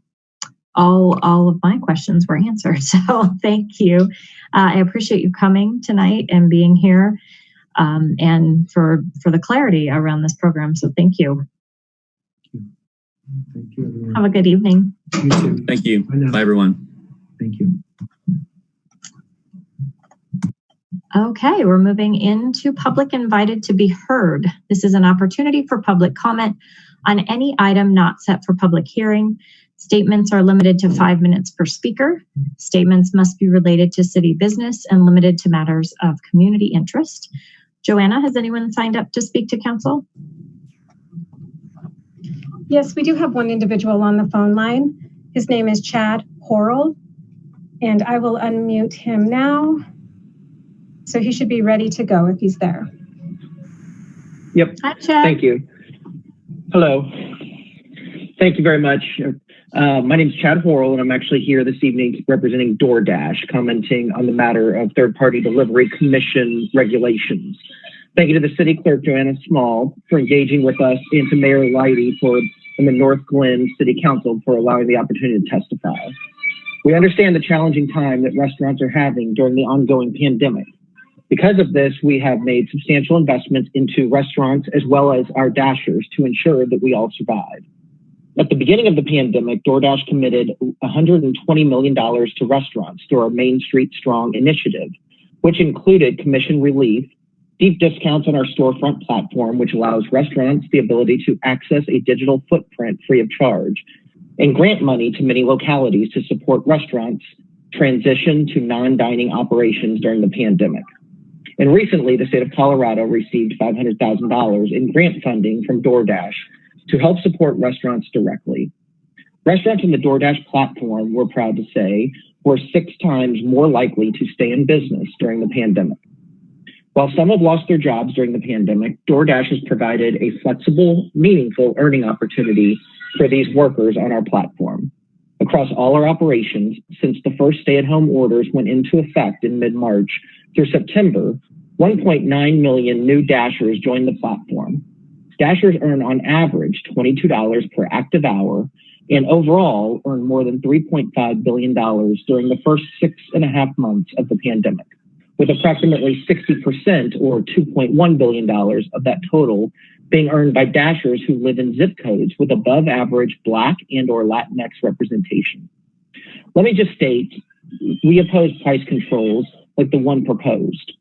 [SPEAKER 1] all of my questions were answered. So thank you. I appreciate you coming tonight and being here, and for the clarity around this program. So thank you.
[SPEAKER 5] Thank you, everyone.
[SPEAKER 1] Have a good evening.
[SPEAKER 5] You too.
[SPEAKER 6] Thank you.
[SPEAKER 5] Bye
[SPEAKER 6] everyone.
[SPEAKER 5] Thank you.
[SPEAKER 1] Okay, we're moving into public invited to be heard. This is an opportunity for public comment on any item not set for public hearing. Statements are limited to 5 minutes per speaker. Statements must be related to city business and limited to matters of community interest. Joanna, has anyone signed up to speak to council?
[SPEAKER 2] Yes, we do have one individual on the phone line. His name is Chad Horrell, and I will unmute him now. So he should be ready to go if he's there.
[SPEAKER 9] Yep.
[SPEAKER 1] Hi, Chad.
[SPEAKER 9] Thank you. Hello. Thank you very much. My name is Chad Horrell, and I'm actually here this evening representing DoorDash, commenting on the matter of third-party delivery commission regulations. Thank you to the City Clerk, Joanna Small, for engaging with us, and to Mayor Leidy and the Northglenn City Council for allowing the opportunity to testify. We understand the challenging time that restaurants are having during the ongoing pandemic. Because of this, we have made substantial investments into restaurants as well as our dashers to ensure that we all survive. At the beginning of the pandemic, DoorDash committed $120 million to restaurants through our Main Street Strong initiative, which included commission relief, deep discounts on our storefront platform, which allows restaurants the ability to access a digital footprint free of charge, and grant money to many localities to support restaurants transition to non-dining operations during the pandemic. And recently, the state of Colorado received $500,000 in grant funding from DoorDash to help support restaurants directly. Restaurants on the DoorDash platform, we're proud to say, were 6 times more likely to stay in business during the pandemic. While some have lost their jobs during the pandemic, DoorDash has provided a flexible, meaningful earning opportunity for these workers on our platform. Across all our operations, since the first stay-at-home orders went into effect in mid-March through September, 1.9 million new Dashers joined the platform. Dashers earn on average $22 per active hour and overall earn more than $3.5 billion during the first 6.5 months of the pandemic, with approximately 60% or $2.1 billion of that total being earned by Dashers who live in zip codes with above average Black and or Latinx representation. Let me just state, we oppose price controls like the one proposed.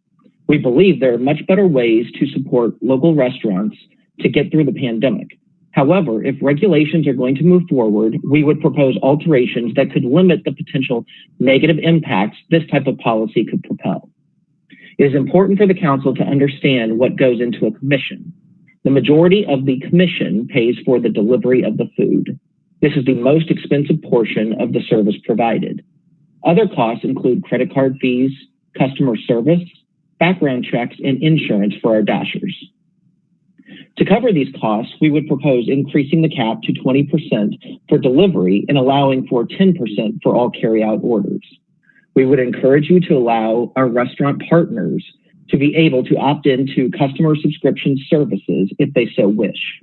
[SPEAKER 9] We believe there are much better ways to support local restaurants to get through the pandemic. However, if regulations are going to move forward, we would propose alterations that could limit the potential negative impacts this type of policy could propel. It is important for the council to understand what goes into a commission. The majority of the commission pays for the delivery of the food. This is the most expensive portion of the service provided. Other costs include credit card fees, customer service, background checks, and insurance for our Dashers. To cover these costs, we would propose increasing the cap to 20% for delivery and allowing for 10% for all carryout orders. We would encourage you to allow our restaurant partners to be able to opt into customer subscription services if they so wish.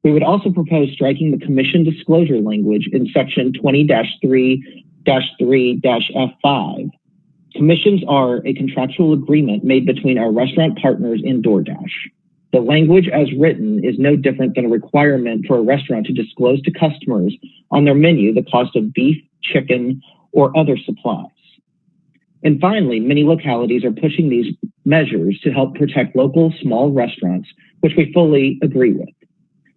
[SPEAKER 9] We would also propose striking the commission disclosure language in section 20-3-3-F5. Commissions are a contractual agreement made between our restaurant partners and DoorDash. The language as written is no different than a requirement for a restaurant to disclose to customers on their menu the cost of beef, chicken, or other supplies. And finally, many localities are pushing these measures to help protect local small restaurants, which we fully agree with.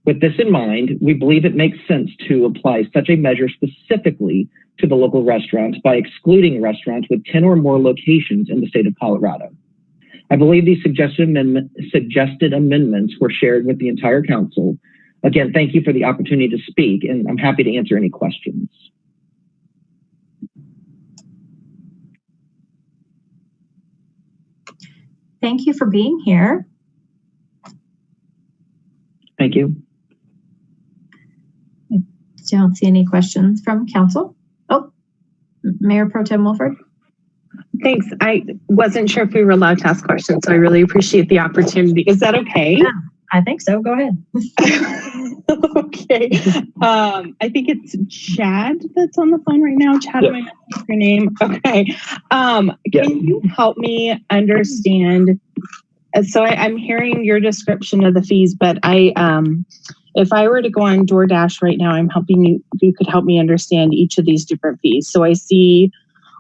[SPEAKER 9] With this in mind, we believe it makes sense to apply such a measure specifically to the local restaurants by excluding restaurants with 10 or more locations in the state of Colorado. I believe these suggested amendments were shared with the entire council. Again, thank you for the opportunity to speak, and I'm happy to answer any questions.
[SPEAKER 1] Thank you for being here.
[SPEAKER 9] Thank you.
[SPEAKER 1] I don't see any questions from council. Oh, Mayor Pro Tem Wilford.
[SPEAKER 8] Thanks. I wasn't sure if we were allowed to ask questions, so I really appreciate the opportunity. Is that okay?
[SPEAKER 1] Yeah, I think so. Go ahead.
[SPEAKER 8] Okay. I think it's Chad that's on the phone right now. Chad,
[SPEAKER 9] Yep.
[SPEAKER 8] am I missing your name? Okay. Can you help me understand? So I'm hearing your description of the fees, but if I were to go on DoorDash right now, I'm hoping you could help me understand each of these different fees. So I see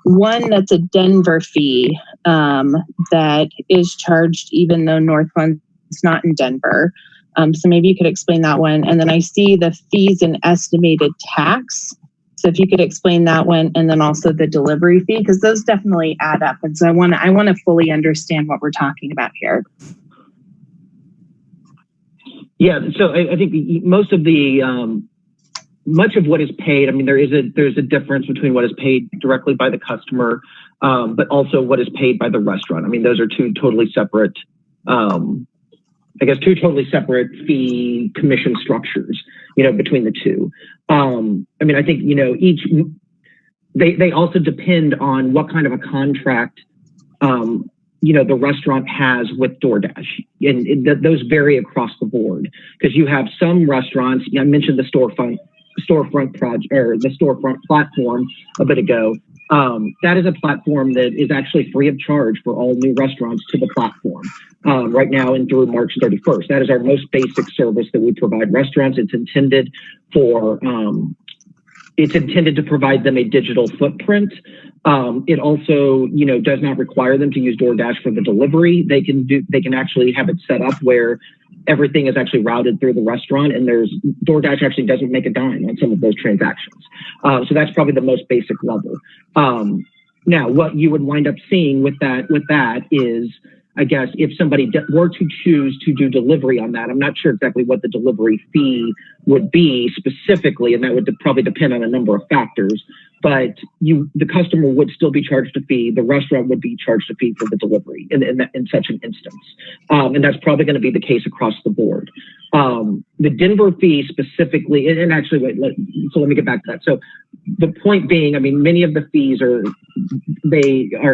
[SPEAKER 8] one that's a Denver fee that is charged even though Northglenn is not in Denver. So maybe you could explain that one. And then I see the fees and estimated tax. So if you could explain that one, and then also the delivery fee, because those definitely add up. And so I want to fully understand what we're talking about here.
[SPEAKER 9] Yeah, so I think most of the much of what is paid, I mean, there's a difference between what is paid directly by the customer, but also what is paid by the restaurant. I mean, those are two totally separate fee commission structures, between the two. I mean, I think, they also depend on what kind of a contract, the restaurant has with DoorDash. And those vary across the board because you have some restaurants, I mentioned the storefront project or the storefront platform a bit ago. That is a platform that is actually free of charge for all new restaurants to the platform right now and through March 31st. That is our most basic service that we provide restaurants. It's intended for it's intended to provide them a digital footprint. It also, does not require them to use DoorDash for the delivery. They can actually have it set up where everything is actually routed through the restaurant, and DoorDash actually doesn't make a dime on some of those transactions. So that's probably the most basic level. Now, what you would wind up seeing with that is, I guess, if somebody were to choose to do delivery on that, I'm not sure exactly what the delivery fee would be specifically, and that would probably depend on a number of factors. But the customer would still be charged a fee. The restaurant would be charged a fee for the delivery in such an instance. And that's probably going to be the case across the board. The Denver fee specifically, and actually, let me get back to that. So the point being, I mean, many of the fees are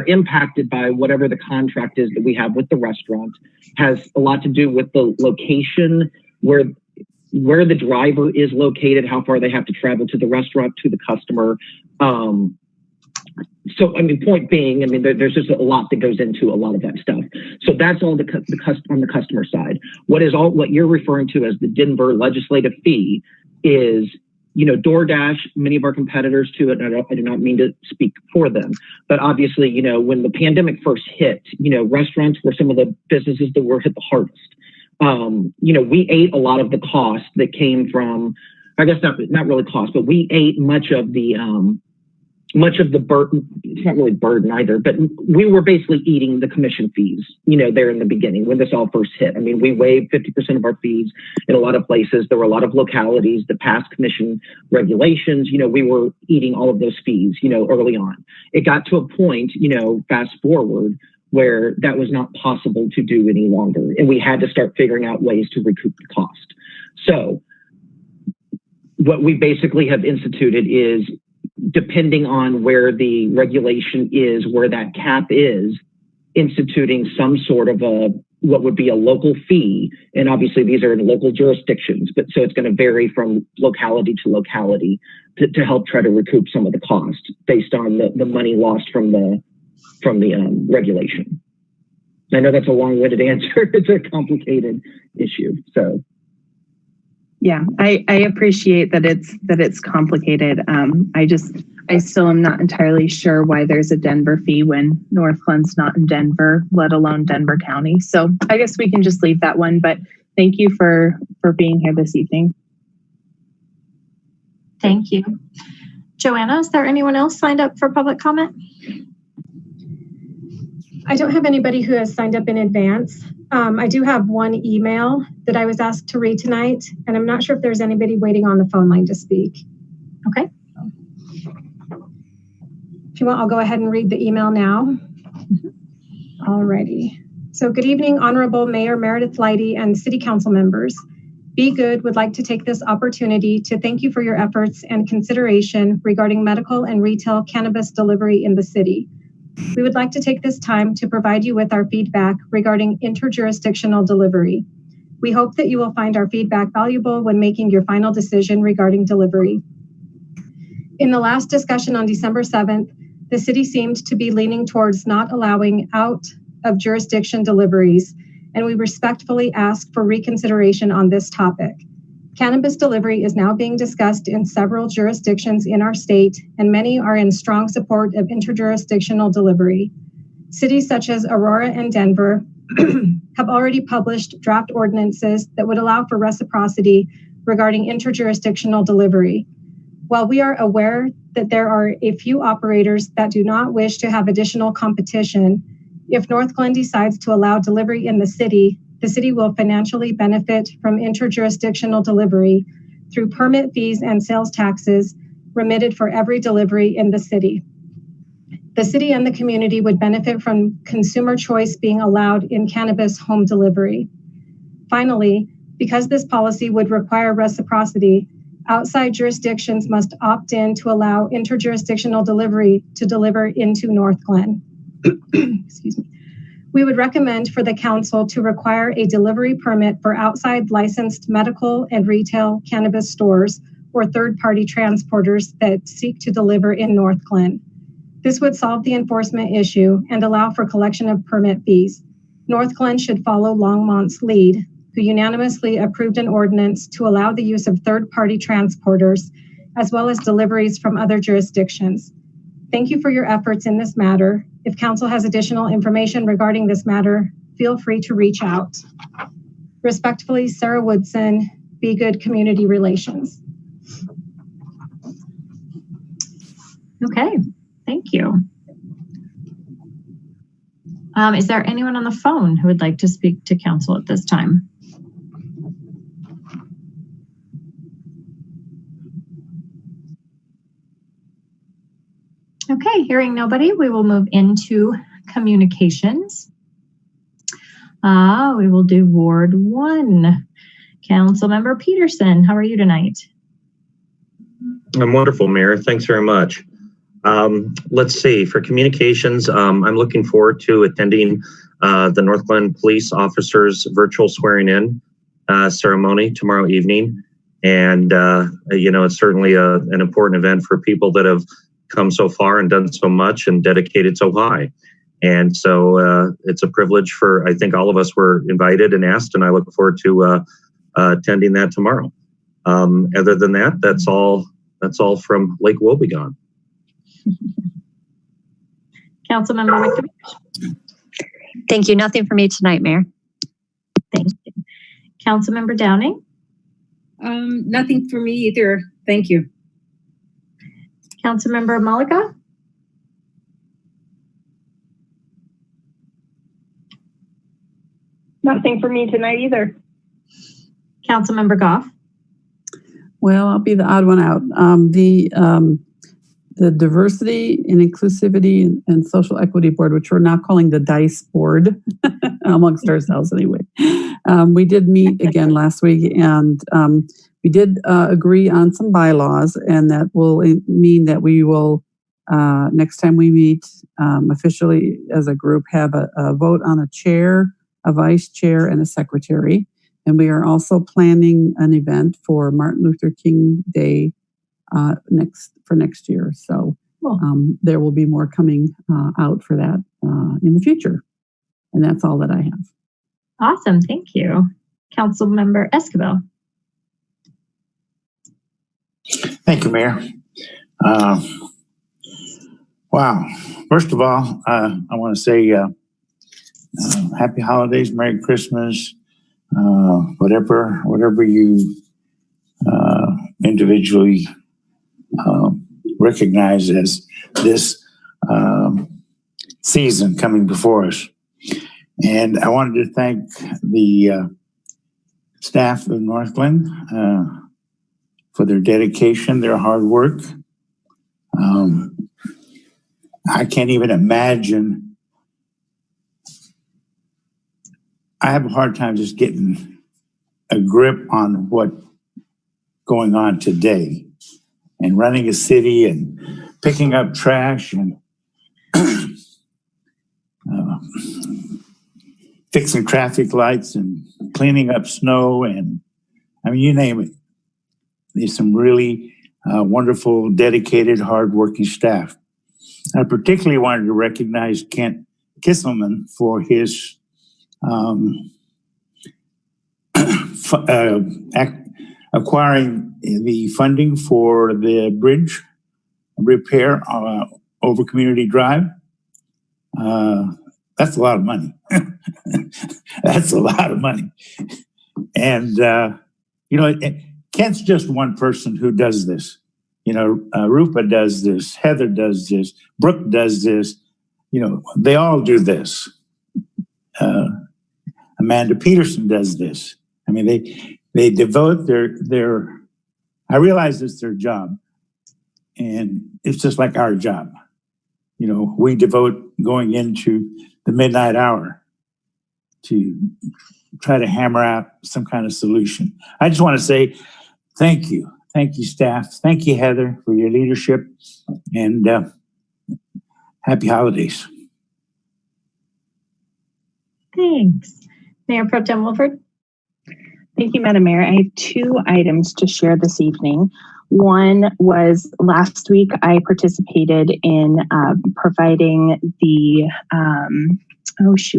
[SPEAKER 9] impacted by whatever the contract is that we have with the restaurant. Has a lot to do with the location, where the driver is located, how far they have to travel to the restaurant, to the customer. So, I mean, point being, I mean, there's just a lot that goes into a lot of that stuff. So that's all on the customer side. What you're referring to as the Denver legislative fee is, DoorDash, many of our competitors too, and I do not mean to speak for them, but obviously, when the pandemic first hit, restaurants were some of the businesses that were hit the hardest. We ate a lot of the cost that came from, I guess not really cost, but we ate much of the burden. It's not really burden either, but we were basically eating the commission fees, there in the beginning when this all first hit. I mean, we waived 50% of our fees in a lot of places. There were a lot of localities that passed commission regulations. We were eating all of those fees, early on. It got to a point, fast forward, where that was not possible to do any longer. And we had to start figuring out ways to recoup the cost. So what we basically have instituted is, depending on where the regulation is, where that cap is, instituting some sort of what would be a local fee. And obviously these are in local jurisdictions, but so it's going to vary from locality to locality to help try to recoup some of the cost based on the money lost from the regulation. I know that's a long-winded answer. It's a complicated issue. So,
[SPEAKER 8] yeah, I appreciate that it's complicated. I still am not entirely sure why there's a Denver fee when Northglenn's not in Denver, let alone Denver County. So I guess we can just leave that one. But thank you for being here this evening.
[SPEAKER 1] Thank you. Joanna, is there anyone else signed up for public comment?
[SPEAKER 2] I don't have anybody who has signed up in advance. I do have one email that I was asked to read tonight, and I'm not sure if there's anybody waiting on the phone line to speak.
[SPEAKER 1] Okay.
[SPEAKER 2] If you want, I'll go ahead and read the email now. Alrighty. So good evening, Honorable Mayor Meredith Leidy and City Council members. Be Good would like to take this opportunity to thank you for your efforts and consideration regarding medical and retail cannabis delivery in the city. We would like to take this time to provide you with our feedback regarding interjurisdictional delivery. We hope that you will find our feedback valuable when making your final decision regarding delivery. In the last discussion on December 7th, the city seemed to be leaning towards not allowing out of jurisdiction deliveries, and we respectfully ask for reconsideration on this topic. Cannabis delivery is now being discussed in several jurisdictions in our state, and many are in strong support of interjurisdictional delivery. Cities such as Aurora and Denver have already published draft ordinances that would allow for reciprocity regarding interjurisdictional delivery. While we are aware that there are a few operators that do not wish to have additional competition, if Northglenn decides to allow delivery in the city will financially benefit from interjurisdictional delivery through permit fees and sales taxes remitted for every delivery in the city. The city and the community would benefit from consumer choice being allowed in cannabis home delivery. Finally, because this policy would require reciprocity, outside jurisdictions must opt in to allow interjurisdictional delivery to deliver into Northglenn. Excuse me. We would recommend for the council to require a delivery permit for outside licensed medical and retail cannabis stores or third-party transporters that seek to deliver in Northglenn. This would solve the enforcement issue and allow for collection of permit fees. Northglenn should follow Longmont's lead, who unanimously approved an ordinance to allow the use of third-party transporters as well as deliveries from other jurisdictions. Thank you for your efforts in this matter. If council has additional information regarding this matter, feel free to reach out. Respectfully, Sarah Woodson, Be Good Community Relations.
[SPEAKER 1] Okay, thank you. Is there anyone on the phone who would like to speak to council at this time? Okay, hearing nobody, we will move into communications. We will do Ward 1. Councilmember Peterson, how are you tonight?
[SPEAKER 4] I'm wonderful, Mayor. Thanks very much. Let's see, for communications, I'm looking forward to attending the Northglenn police officers virtual swearing in ceremony tomorrow evening. And, it's certainly an important event for people that have come so far and done so much and dedicated so high. And so it's a privilege for, I think all of us were invited and asked, and I look forward to attending that tomorrow. Other than that, that's all from Lake Wobegon.
[SPEAKER 1] Councilmember McDermott.
[SPEAKER 10] Thank you. Nothing for me tonight, Mayor.
[SPEAKER 1] Thank you. Councilmember Downing.
[SPEAKER 11] Nothing for me either. Thank you.
[SPEAKER 1] Councilmember Malika.
[SPEAKER 7] Nothing for me tonight either.
[SPEAKER 1] Councilmember Goff.
[SPEAKER 12] Well, I'll be the odd one out. The Diversity and Inclusivity and Social Equity Board, which we're now calling the DICE Board, amongst ourselves anyway. We did meet again last week, and we did agree on some bylaws, and that will mean that we will, next time we meet officially as a group, have a vote on a chair, a vice chair, and a secretary. And we are also planning an event for Martin Luther King Day next year. So there will be more coming out for that in the future. And that's all that I have.
[SPEAKER 1] Awesome. Thank you. Councilmember Escobar.
[SPEAKER 13] Thank you, Mayor. Wow. First of all, I want to say happy holidays, Merry Christmas, whatever you individually recognize as this season coming before us. And I wanted to thank the staff of Northglenn for their dedication, their hard work. I can't even imagine. I have a hard time just getting a grip on what's going on today and running a city and picking up trash and fixing traffic lights and cleaning up snow, and I mean, you name it. There's some really wonderful, dedicated, hardworking staff. I particularly wanted to recognize Kent Kisselman for his acquiring the funding for the bridge repair over Community Drive. That's a lot of money. That's a lot of money. And, Kent's just one person who does this. Rupa does this, Heather does this, Brooke does this. They all do this. Amanda Peterson does this. I mean, they devote their, I realize it's their job, and it's just like our job. We devote going into the midnight hour to try to hammer out some kind of solution. I just want to say thank you. Thank you, staff. Thank you, Heather, for your leadership, and happy holidays.
[SPEAKER 1] Thanks. Mayor Pro Tem Wilford.
[SPEAKER 8] Thank you, Madam Mayor. I have 2 items to share this evening. One was last week I participated in providing the,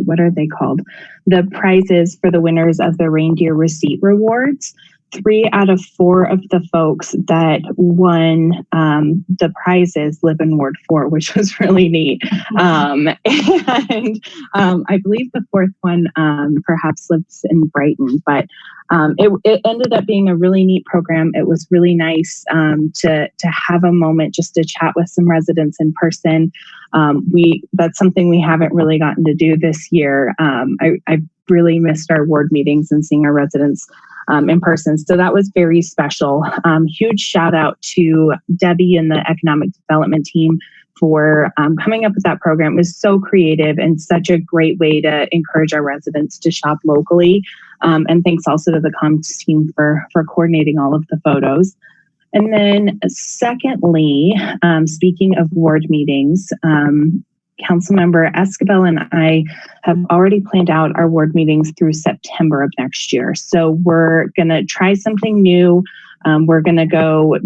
[SPEAKER 8] what are they called? The prizes for the winners of the Reindeer Receipt Rewards. 3 out of 4 of the folks that won the prizes live in Ward 4, which was really neat. And I believe the 4th one perhaps lives in Brighton, but it ended up being a really neat program. It was really nice to have a moment just to chat with some residents in person. That's something we haven't really gotten to do this year. I really missed our ward meetings and seeing our residents in person. So that was very special. Huge shout out to Debbie and the economic development team for coming up with that program. It was so creative and such a great way to encourage our residents to shop locally. And thanks also to the comms team for coordinating all of the photos. And then secondly, speaking of ward meetings, Councilmember Escobar and I have already planned out our ward meetings through September of next year. So we're going to try something new. We're going to go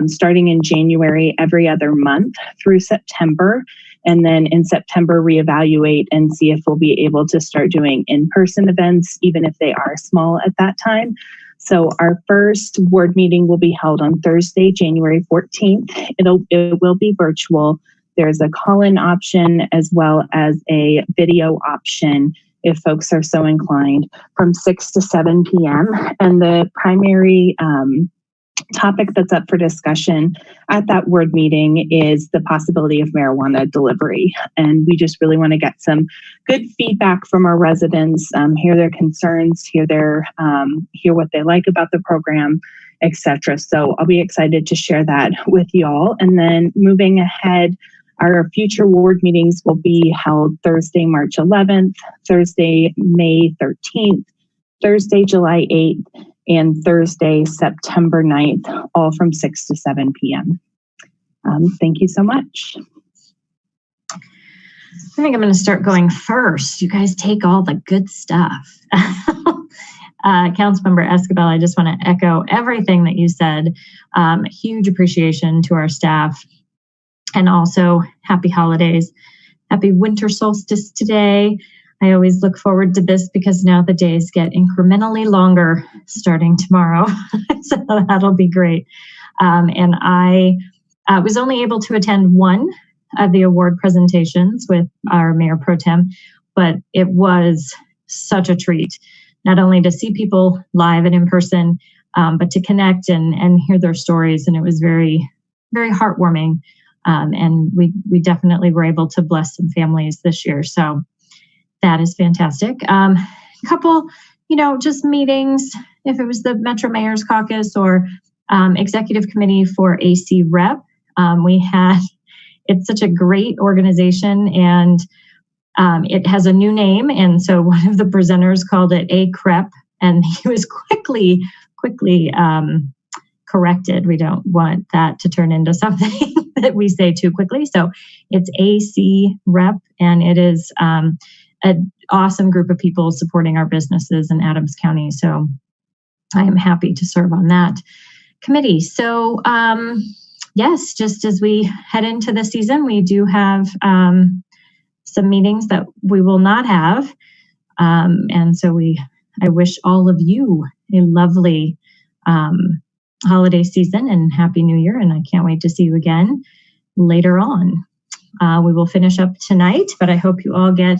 [SPEAKER 8] starting in January every other month through September. And then in September, reevaluate and see if we'll be able to start doing in-person events, even if they are small at that time. So our first ward meeting will be held on Thursday, January 14th. It will be virtual. There's a call-in option as well as a video option if folks are so inclined from 6 to 7 p.m. And the primary topic that's up for discussion at that ward meeting is the possibility of marijuana delivery. And we just really want to get some good feedback from our residents, hear their concerns, hear what they like about the program, etc. So I'll be excited to share that with y'all. And then moving ahead, our future ward meetings will be held Thursday, March 11th, Thursday, May 13th, Thursday, July 8th, and Thursday, September 9th, all from 6 to 7 p.m. Thank you so much.
[SPEAKER 1] I think I'm going to start going first. You guys take all the good stuff. Councilmember Escobar, I just want to echo everything that you said. Huge appreciation to our staff. And also, happy holidays. Happy winter solstice today. I always look forward to this because now the days get incrementally longer starting tomorrow. So that'll be great. And I was only able to attend one of the award presentations with our Mayor Pro Tem, but it was such a treat, not only to see people live and in person, but to connect and hear their stories. And it was very, very heartwarming. And we definitely were able to bless some families this year. So that is fantastic. Couple, just meetings, if it was the Metro Mayor's Caucus or Executive Committee for AC Rep. It's such a great organization and it has a new name. And so one of the presenters called it ACREP and he was quickly corrected. We don't want that to turn into something that we say too quickly. So it's AC Rep, and it is an awesome group of people supporting our businesses in Adams County. So I am happy to serve on that committee. So yes, just as we head into the season, we do have some meetings that we will not have. And so I wish all of you a lovely holiday season and Happy New Year. And I can't wait to see you again later on. We will finish up tonight, but I hope you all get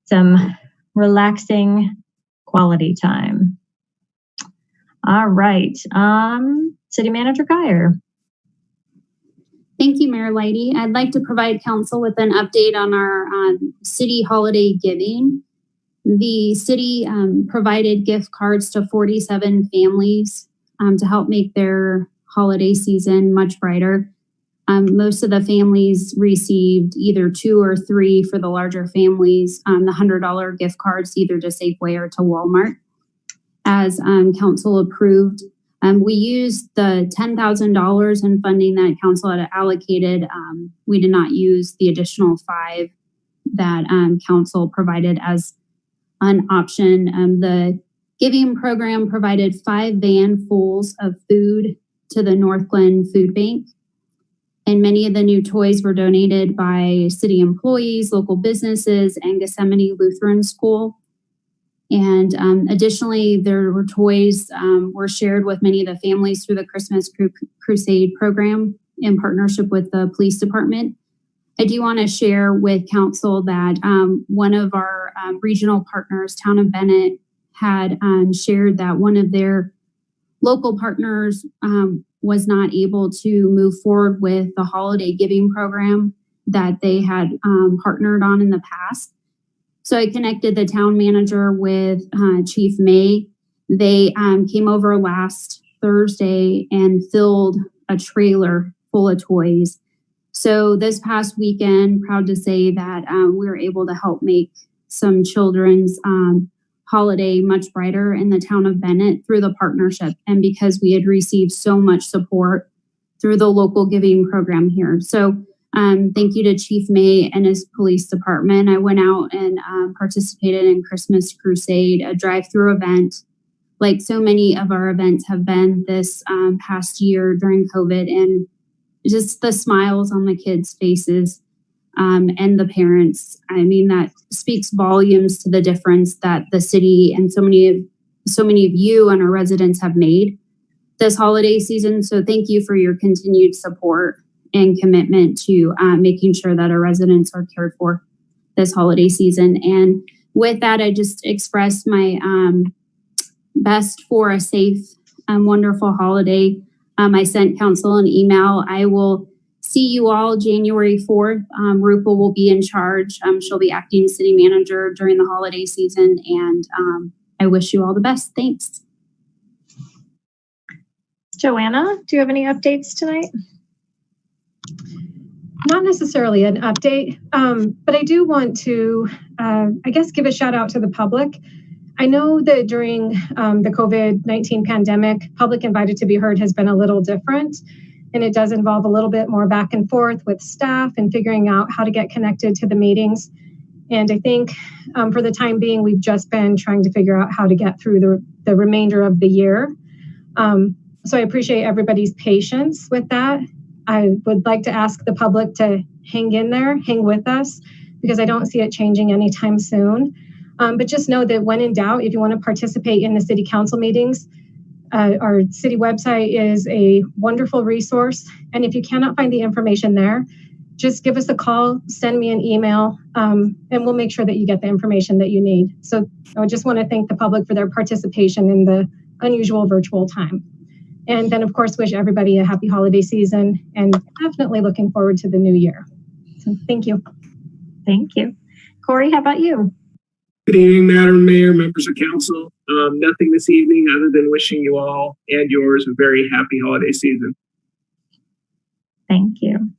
[SPEAKER 1] some relaxing quality time. All right. City Manager Geyer.
[SPEAKER 14] Thank you, Mayor Lighty. I'd like to provide council with an update on our city holiday giving. The city provided gift cards to 47 families to help make their holiday season much brighter. Most of the families received either 2 or 3 for the larger families, the $100 gift cards either to Safeway or to Walmart. As council approved, we used the $10,000 in funding that council had allocated. We did not use the additional 5 that council provided as an option. The giving program provided 5 vanfuls of food to the Northglenn Food Bank. And many of the new toys were donated by city employees, local businesses, and Gethsemane Lutheran School. And additionally, there were toys were shared with many of the families through the Christmas Crusade program in partnership with the police department. I do want to share with council that one of our regional partners, Town of Bennett, had shared that one of their local partners was not able to move forward with the holiday giving program that they had partnered on in the past. So I connected the town manager with Chief May. They came over last Thursday and filled a trailer full of toys. So this past weekend, proud to say that we were able to help make some children's holiday much brighter in the town of Bennett through the partnership, and because we had received so much support through the local giving program here. So thank you to Chief May and his police department. I went out and participated in Christmas Crusade, a drive-through event, like so many of our events have been this past year during COVID, and just the smiles on the kids' faces and the parents. I mean, that speaks volumes to the difference that the city and so many of you and our residents have made this holiday season. So thank you for your continued support and commitment to making sure that our residents are cared for this holiday season. And with that, I just express my best for a safe and wonderful holiday. I sent council an email. I will see you all January 4th. Rupa will be in charge. She'll be acting city manager during the holiday season, and I wish you all the best. Thanks.
[SPEAKER 1] Joanna, do you have any updates tonight?
[SPEAKER 2] Not necessarily an update, but I do want to, I guess, give a shout out to the public. I know that during the COVID-19 pandemic, public invited to be heard has been a little different, and it does involve a little bit more back and forth with staff and figuring out how to get connected to the meetings. And I think for the time being, we've just been trying to figure out how to get through the remainder of the year. So I appreciate everybody's patience with that. I would like to ask the public to hang in there, hang with us, because I don't see it changing anytime soon. But just know that when in doubt, if you want to participate in the city council meetings, our city website is a wonderful resource. And if you cannot find the information there, just give us a call, send me an email, and we'll make sure that you get the information that you need. So I just want to thank the public for their participation in the unusual virtual time. And then, of course, wish everybody a happy holiday season and definitely looking forward to the new year. So thank you.
[SPEAKER 1] Thank you. Corey, how about you?
[SPEAKER 15] Good evening, Madam Mayor, members of council. Nothing this evening other than wishing you all and yours a very happy holiday season.
[SPEAKER 1] Thank you.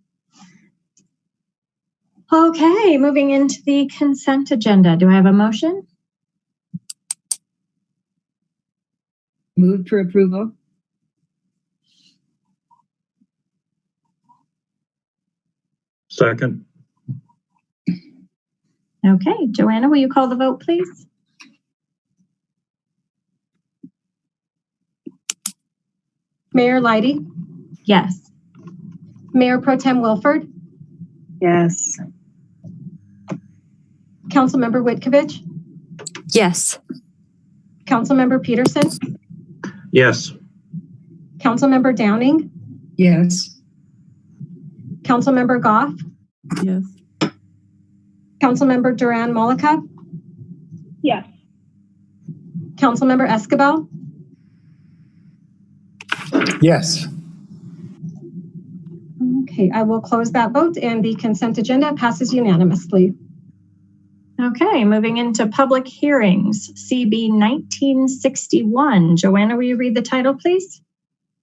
[SPEAKER 1] Okay, moving into the consent agenda. Do I have a motion?
[SPEAKER 11] Move for approval.
[SPEAKER 4] Second.
[SPEAKER 1] Okay, Joanna, will you call the vote, please?
[SPEAKER 2] Mayor Leidy?
[SPEAKER 1] Yes.
[SPEAKER 2] Mayor Pro Tem Wilford?
[SPEAKER 8] Yes.
[SPEAKER 2] Councilmember Witkovich?
[SPEAKER 10] Yes.
[SPEAKER 2] Councilmember Peterson?
[SPEAKER 4] Yes.
[SPEAKER 2] Councilmember Downing?
[SPEAKER 11] Yes.
[SPEAKER 2] Councilmember Goff?
[SPEAKER 12] Yes.
[SPEAKER 2] Councilmember Duran Mollica?
[SPEAKER 7] Yes.
[SPEAKER 2] Councilmember Escobar?
[SPEAKER 13] Yes.
[SPEAKER 2] Okay, I will close that vote and the consent agenda passes unanimously.
[SPEAKER 1] Okay, moving into public hearings, CB 1961. Joanna, will you read the title, please?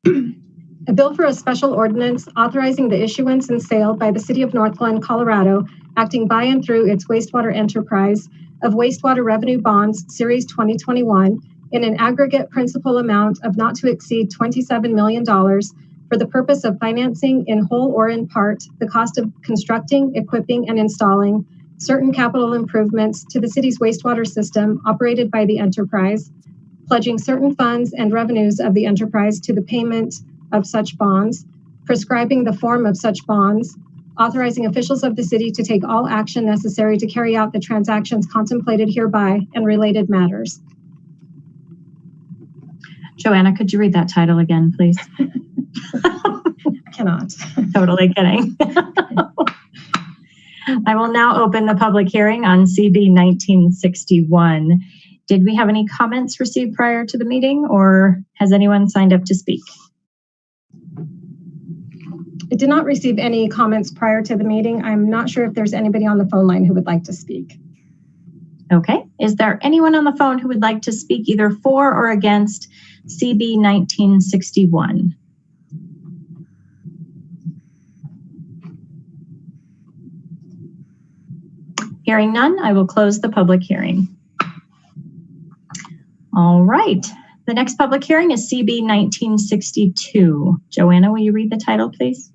[SPEAKER 2] A bill for a special ordinance authorizing the issuance and sale by the City of Northglenn, Colorado, acting by and through its wastewater enterprise of wastewater revenue bonds, Series 2021, in an aggregate principal amount of not to exceed $27 million for the purpose of financing in whole or in part the cost of constructing, equipping, and installing certain capital improvements to the city's wastewater system operated by the enterprise, pledging certain funds and revenues of the enterprise to the payment of such bonds, prescribing the form of such bonds, authorizing officials of the city to take all action necessary to carry out the transactions contemplated hereby and related matters.
[SPEAKER 1] Joanna, could you read that title again, please?
[SPEAKER 2] Cannot.
[SPEAKER 1] Totally kidding. I will now open the public hearing on CB 1961. Did we have any comments received prior to the meeting, or has anyone signed up to speak?
[SPEAKER 2] I did not receive any comments prior to the meeting. I'm not sure if there's anybody on the phone line who would like to speak.
[SPEAKER 1] Okay. Is there anyone on the phone who would like to speak either for or against CB 1961? Hearing none, I will close the public hearing. All right. The next public hearing is CB 1962. Joanna, will you read the title, please?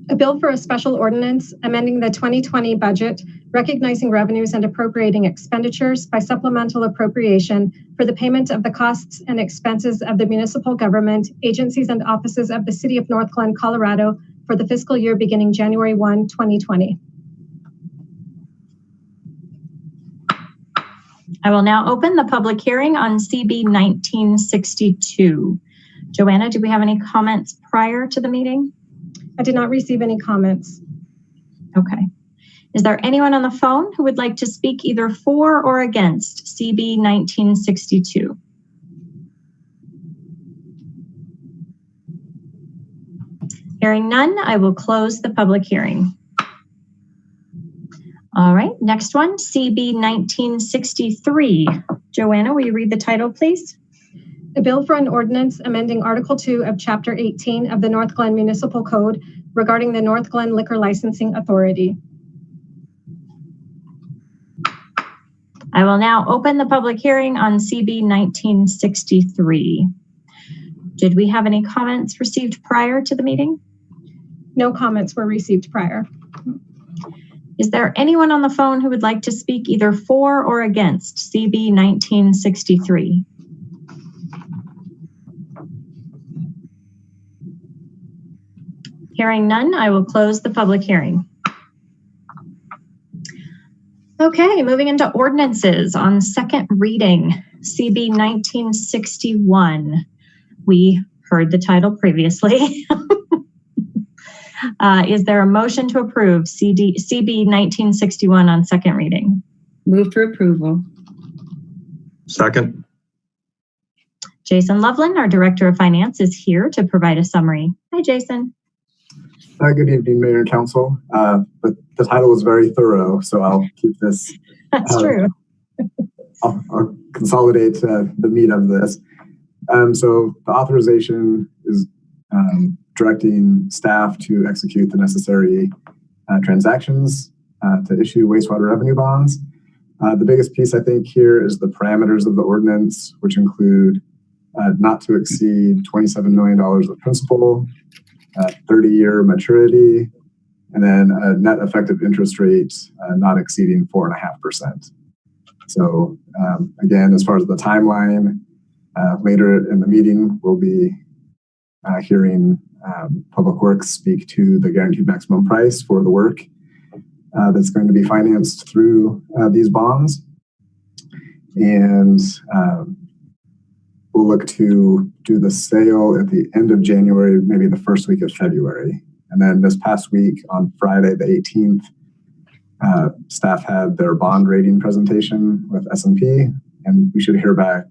[SPEAKER 2] A bill for a special ordinance amending the 2020 budget, recognizing revenues and appropriating expenditures by supplemental appropriation for the payment of the costs and expenses of the municipal government, agencies, and offices of the City of Northglenn, Colorado for the fiscal year beginning January 1, 2020.
[SPEAKER 1] I will now open the public hearing on CB 1962. Joanna, do we have any comments prior to the meeting?
[SPEAKER 2] I did not receive any comments.
[SPEAKER 1] Okay. Is there anyone on the phone who would like to speak either for or against CB 1962? Hearing none, I will close the public hearing. All right, next one, CB 1963. Joanna, will you read the title, please?
[SPEAKER 2] A bill for an ordinance amending Article 2 of Chapter 18 of the Northglenn Municipal Code regarding the Northglenn Liquor Licensing Authority.
[SPEAKER 1] I will now open the public hearing on CB 1963. Did we have any comments received prior to the meeting?
[SPEAKER 2] No comments were received prior.
[SPEAKER 1] Is there anyone on the phone who would like to speak either for or against CB 1963? Hearing none, I will close the public hearing. Okay, moving into ordinances on second reading, CB 1961. We heard the title previously. Is there a motion to approve CB 1961 on second reading?
[SPEAKER 11] Move for approval.
[SPEAKER 4] Second.
[SPEAKER 1] Jason Loveland, our Director of Finance, is here to provide a summary. Hi, Jason.
[SPEAKER 16] Good evening, Mayor and Council. The title was very thorough, so I'll keep this.
[SPEAKER 1] That's true.
[SPEAKER 16] I'll consolidate the meat of this. So the authorization is directing staff to execute the necessary transactions to issue wastewater revenue bonds. The biggest piece, I think, here is the parameters of the ordinance, which include not to exceed $27 million of principal, 30-year maturity, and then a net effective interest rate not exceeding 4.5%. So again, as far as the timeline, later in the meeting, we'll be hearing Public Works speak to the guaranteed maximum price for the work that's going to be financed through these bonds. And we'll look to do the sale at the end of January, maybe the first week of February. And then this past week on Friday, the 18th, staff had their bond rating presentation with S&P, and we should hear back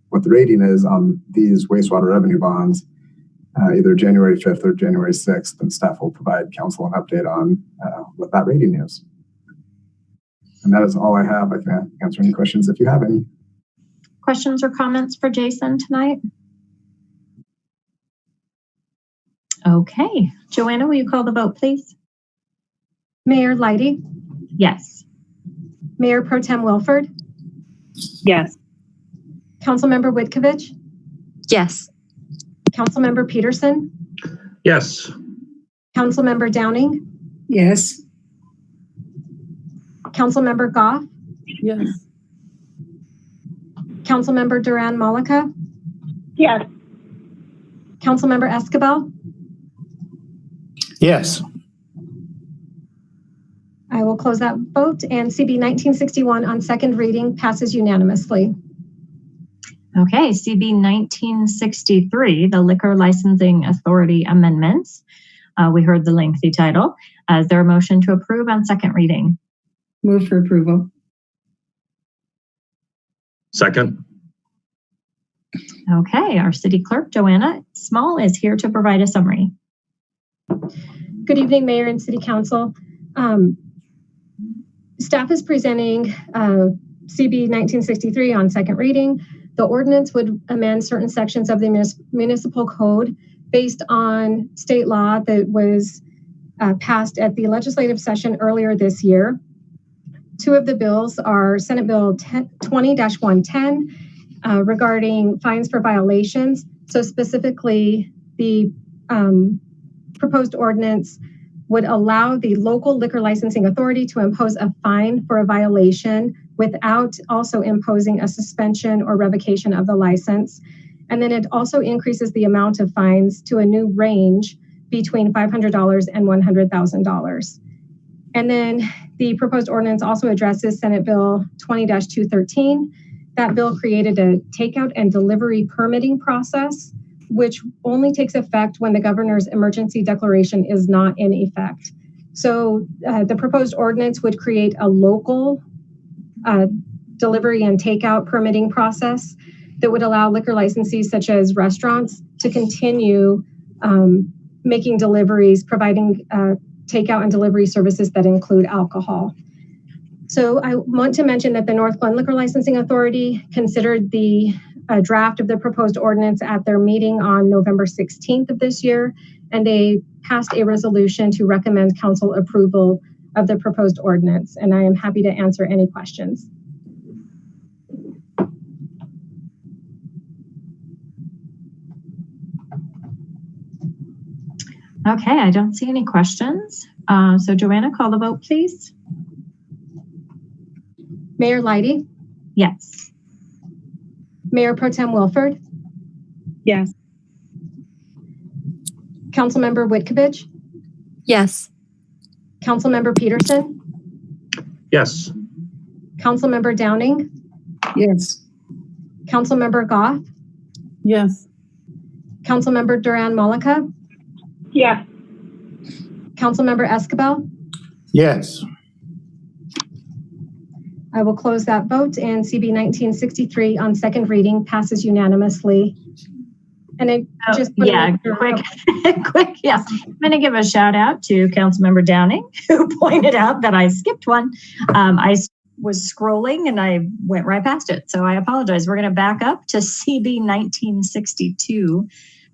[SPEAKER 16] what the rating is on these wastewater revenue bonds either January 5th or January 6th, and staff will provide council an update on what that rating is. And that is all I have. I can answer any questions if you have any.
[SPEAKER 1] Questions or comments for Jason tonight? Okay. Joanna, will you call the vote, please?
[SPEAKER 2] Mayor Leidy?
[SPEAKER 1] Yes.
[SPEAKER 2] Mayor Pro Tem Wilford?
[SPEAKER 8] Yes.
[SPEAKER 2] Councilmember Witkovich?
[SPEAKER 10] Yes.
[SPEAKER 2] Councilmember Peterson?
[SPEAKER 4] Yes.
[SPEAKER 2] Councilmember Downing?
[SPEAKER 11] Yes.
[SPEAKER 2] Councilmember Goff?
[SPEAKER 12] Yes.
[SPEAKER 2] Councilmember Duran Malika?
[SPEAKER 7] Yes.
[SPEAKER 2] Councilmember Escobar?
[SPEAKER 13] Yes.
[SPEAKER 2] I will close that vote, and CB 1961 on second reading passes unanimously.
[SPEAKER 1] Okay, CB 1963, the Liquor Licensing Authority Amendments. We heard the lengthy title. Is there a motion to approve on second reading?
[SPEAKER 11] Move for approval.
[SPEAKER 4] Second.
[SPEAKER 1] Okay, our city clerk, Joanna Small, is here to provide a summary.
[SPEAKER 2] Good evening, Mayor and City Council. Staff is presenting CB 1963 on second reading. The ordinance would amend certain sections of the municipal code based on state law that was passed at the legislative session earlier this year. Two of the bills are Senate Bill 20-110 regarding fines for violations. So specifically, the proposed ordinance would allow the local liquor licensing authority to impose a fine for a violation without also imposing a suspension or revocation of the license. And then it also increases the amount of fines to a new range between $500 and $100,000. And then the proposed ordinance also addresses Senate Bill 20-213. That bill created a takeout and delivery permitting process, which only takes effect when the governor's emergency declaration is not in effect. So the proposed ordinance would create a local delivery and takeout permitting process that would allow liquor licensees such as restaurants to continue making deliveries, providing takeout and delivery services that include alcohol. So I want to mention that the Northglenn Liquor Licensing Authority considered the draft of the proposed ordinance at their meeting on November 16th of this year, and they passed a resolution to recommend council approval of the proposed ordinance. And I am happy to answer any questions.
[SPEAKER 1] Okay, I don't see any questions. So Joanna, call the vote, please.
[SPEAKER 2] Mayor Leidy?
[SPEAKER 1] Yes.
[SPEAKER 2] Mayor Pro Tem Wilford?
[SPEAKER 8] Yes.
[SPEAKER 2] Councilmember Whitkovich?
[SPEAKER 10] Yes.
[SPEAKER 2] Councilmember Peterson?
[SPEAKER 4] Yes.
[SPEAKER 2] Councilmember Downing?
[SPEAKER 11] Yes.
[SPEAKER 2] Councilmember Goff?
[SPEAKER 12] Yes.
[SPEAKER 2] Councilmember Duran Malika?
[SPEAKER 7] Yes.
[SPEAKER 2] Councilmember Escabel?
[SPEAKER 13] Yes.
[SPEAKER 2] I will close that vote, and CB 1963 on second reading passes unanimously. And I just
[SPEAKER 1] quick, yes. I'm going to give a shout out to Councilmember Downing, who pointed out that I skipped one. I was scrolling and I went right past it, so I apologize. We're going to back up to CB 1962,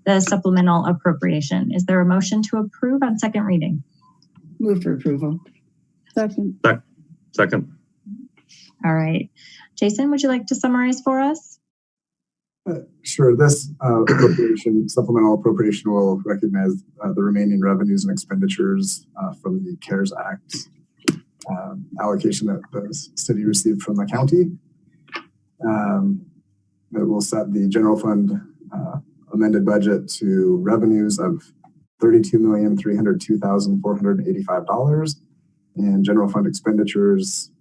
[SPEAKER 1] the supplemental appropriation. Is there a motion to approve on second reading?
[SPEAKER 11] Move for approval.
[SPEAKER 12] Second.
[SPEAKER 4] Second.
[SPEAKER 1] All right. Jason, would you like to summarize for us?
[SPEAKER 16] Sure. This supplemental appropriation will recognize the remaining revenues and expenditures from the CARES Act allocation that the city received from the county. It will set the general fund amended budget to revenues of $32,302,485 and general fund expenditures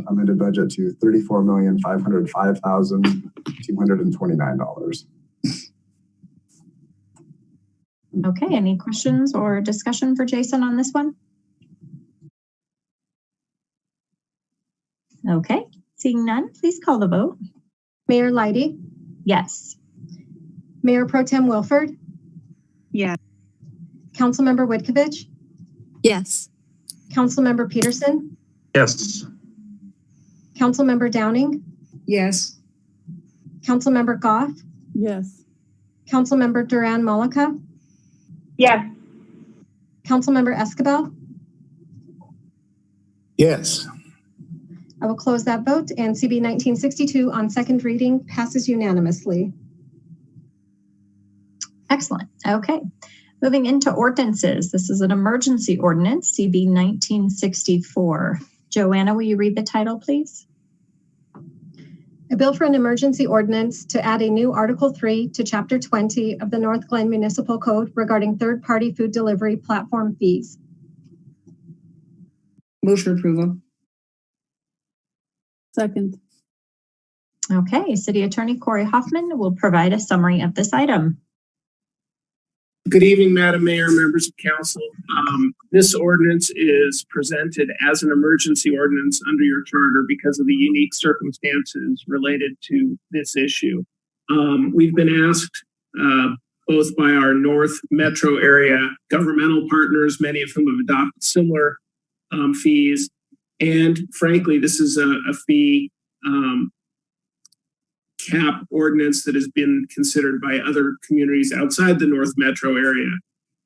[SPEAKER 16] amended budget to $34,505,229.
[SPEAKER 1] Okay, any questions or discussion for Jason on this one? Okay, seeing none, please call the vote.
[SPEAKER 2] Mayor Leidy?
[SPEAKER 1] Yes.
[SPEAKER 2] Mayor Pro Tem Wilford?
[SPEAKER 8] Yes.
[SPEAKER 2] Councilmember Whitkovich?
[SPEAKER 10] Yes.
[SPEAKER 2] Councilmember Peterson?
[SPEAKER 4] Yes.
[SPEAKER 2] Councilmember Downing?
[SPEAKER 11] Yes.
[SPEAKER 2] Councilmember Goff?
[SPEAKER 12] Yes.
[SPEAKER 2] Councilmember Duran Malika?
[SPEAKER 7] Yes.
[SPEAKER 2] Councilmember Escabel?
[SPEAKER 13] Yes.
[SPEAKER 2] I will close that vote, and CB 1962 on second reading passes unanimously.
[SPEAKER 1] Excellent. Okay. Moving into ordinances. This is an emergency ordinance, CB 1964. Joanna, will you read the title, please?
[SPEAKER 2] A bill for an emergency ordinance to add a new Article 3 to Chapter 20 of the Northglenn Municipal Code regarding third-party food delivery platform fees.
[SPEAKER 11] Move for approval.
[SPEAKER 12] Second.
[SPEAKER 1] Okay, City Attorney Corey Hoffman will provide a summary of this item.
[SPEAKER 15] Good evening, Madam Mayor, members of council. This ordinance is presented as an emergency ordinance under your charter because of the unique circumstances related to this issue. We've been asked both by our North Metro area governmental partners, many of whom have adopted similar fees, and frankly, this is a fee cap ordinance that has been considered by other communities outside the North Metro area.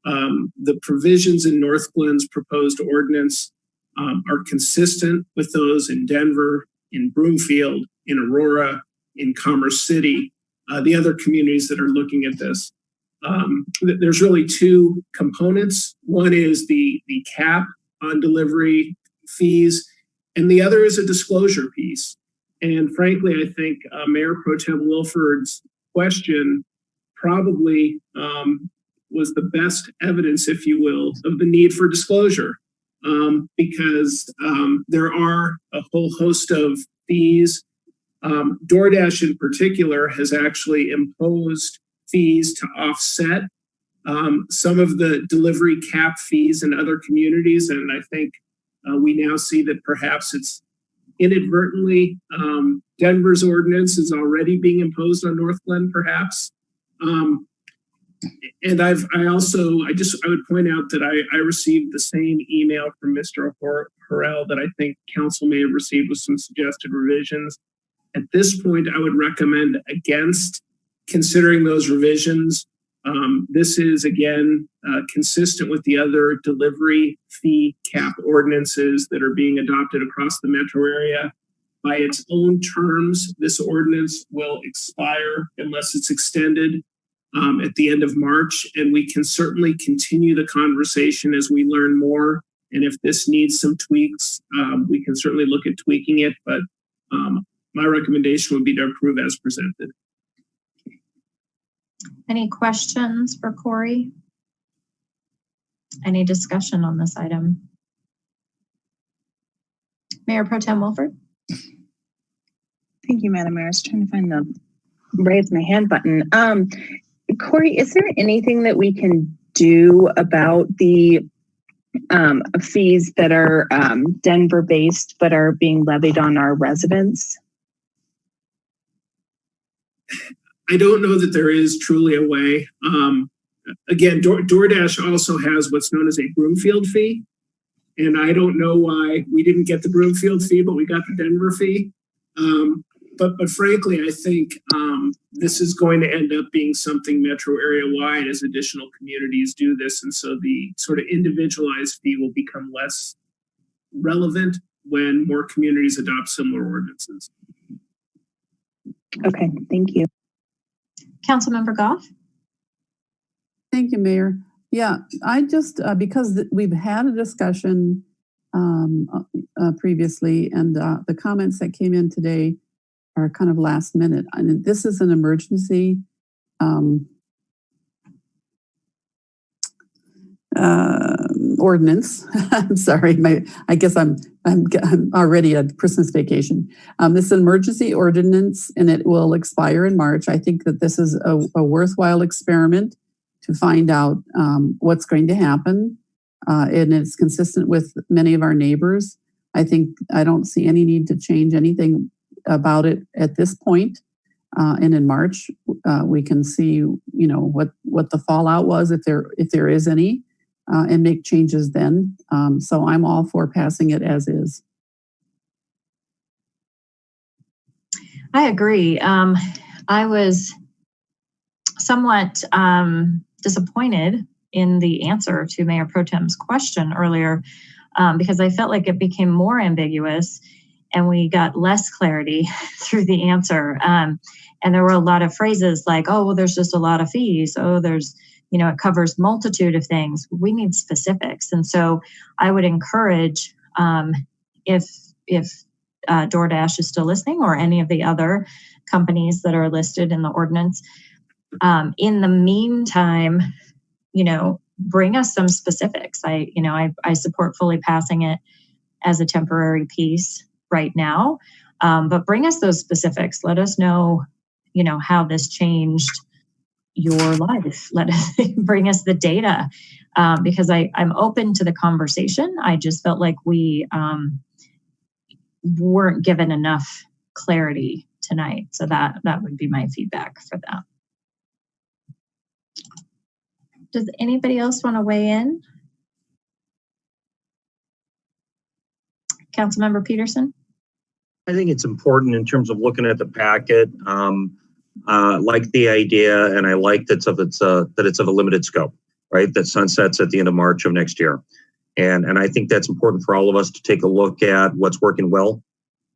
[SPEAKER 15] The provisions in Northglenn's proposed ordinance are consistent with those in Denver, in Broomfield, in Aurora, in Commerce City, the other communities that are looking at this. There's really two components. One is the cap on delivery fees, and the other is a disclosure piece. And frankly, I think Mayor Pro Tem Wilford's question probably was the best evidence, if you will, of the need for disclosure, because there are a whole host of fees. DoorDash in particular has actually imposed fees to offset some of the delivery cap fees in other communities. And I think we now see that perhaps it's inadvertently, Denver's ordinance is already being imposed on Northglenn, perhaps. And I would point out that I received the same email from Mr. Harrell that I think council may have received with some suggested revisions. At this point, I would recommend against considering those revisions. This is, again, consistent with the other delivery fee cap ordinances that are being adopted across the metro area. By its own terms, this ordinance will expire unless it's extended at the end of March, and we can certainly continue the conversation as we learn more. And if this needs some tweaks, we can certainly look at tweaking it, but my recommendation would be to approve as presented.
[SPEAKER 1] Any questions for Corey? Any discussion on this item? Mayor Pro Tem Wilford?
[SPEAKER 8] Thank you, Madam Mayor. I was trying to find the raise my hand button. Corey, is there anything that we can do about the fees that are Denver based but are being levied on our residents?
[SPEAKER 15] I don't know that there is truly a way. Again, DoorDash also has what's known as a Broomfield fee. And I don't know why we didn't get the Broomfield fee, but we got the Denver fee. But frankly, I think this is going to end up being something metro area wide as additional communities do this. And so the sort of individualized fee will become less relevant when more communities adopt similar ordinances.
[SPEAKER 8] Okay, thank you.
[SPEAKER 1] Councilmember Goff?
[SPEAKER 12] Thank you, Mayor. Yeah, I just, because we've had a discussion previously, and the comments that came in today are kind of last minute. I mean, this is an emergency ordinance. I'm sorry, I guess I'm already at Christmas vacation. This is an emergency ordinance, and it will expire in March. I think that this is a worthwhile experiment to find out what's going to happen, and it's consistent with many of our neighbors. I don't see any need to change anything about it at this point. And in March, we can see, what the fallout was, if there is any, and make changes then. So I'm all for passing it as is.
[SPEAKER 1] I agree. I was somewhat disappointed in the answer to Mayor Pro Tem's question earlier, because I felt like it became more ambiguous and we got less clarity through the answer. And there were a lot of phrases like, oh, well, there's just a lot of fees. Oh, there's, it covers multitude of things. We need specifics. And so I would encourage, if DoorDash is still listening, or any of the other companies that are listed in the ordinance, in the meantime, bring us some specifics. I support fully passing it as a temporary piece right now. But bring us those specifics. Let us know, how this changed your life. Let us bring us the data, because I'm open to the conversation. I just felt like we weren't given enough clarity tonight. So that would be my feedback for that. Does anybody else want to weigh in? Councilmember Peterson?
[SPEAKER 4] I think it's important in terms of looking at the packet. Like the idea, and I like that it's of a limited scope, right? That sunsets at the end of March of next year. And I think that's important for all of us to take a look at what's working well,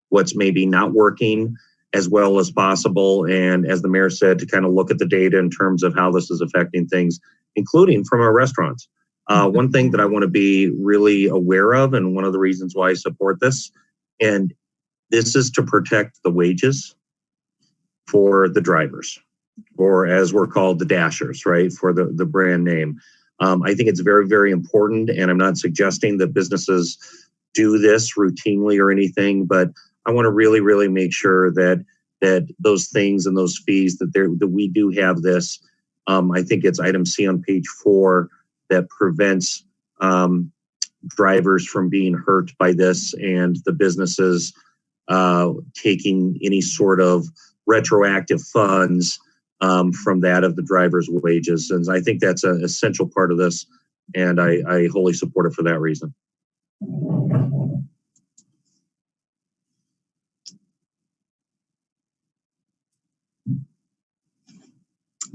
[SPEAKER 4] what's maybe not working as well as possible. And as the mayor said, to kind of look at the data in terms of how this is affecting things, including from our restaurants. One thing that I want to be really aware of, and one of the reasons why I support this, and this is to protect the wages for the drivers, or as we're called, the dashers, right, for the brand name. I think it's very, very important, and I'm not suggesting that businesses do this routinely or anything, but I want to really, really make sure that those things and those fees, that we do have this. I think it's item C on page 4 that prevents drivers from being hurt by this, and the businesses taking any sort of retroactive funds from that of the driver's wages. And I think that's an essential part of this, and I wholly support it for that reason.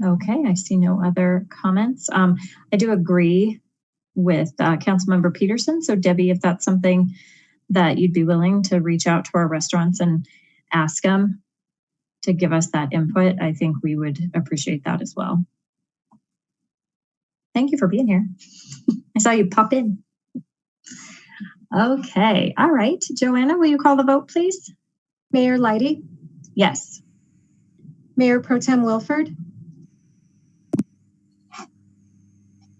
[SPEAKER 1] Okay, I see no other comments. I do agree with Councilmember Peterson. So Debbie, if that's something that you'd be willing to reach out to our restaurants and ask them to give us that input, I think we would appreciate that as well. Thank you for being here. I saw you pop in. Okay, all right. Joanna, will you call the vote, please?
[SPEAKER 2] Mayor Lighty?
[SPEAKER 1] Yes.
[SPEAKER 2] Mayor Pro Tem Wilford?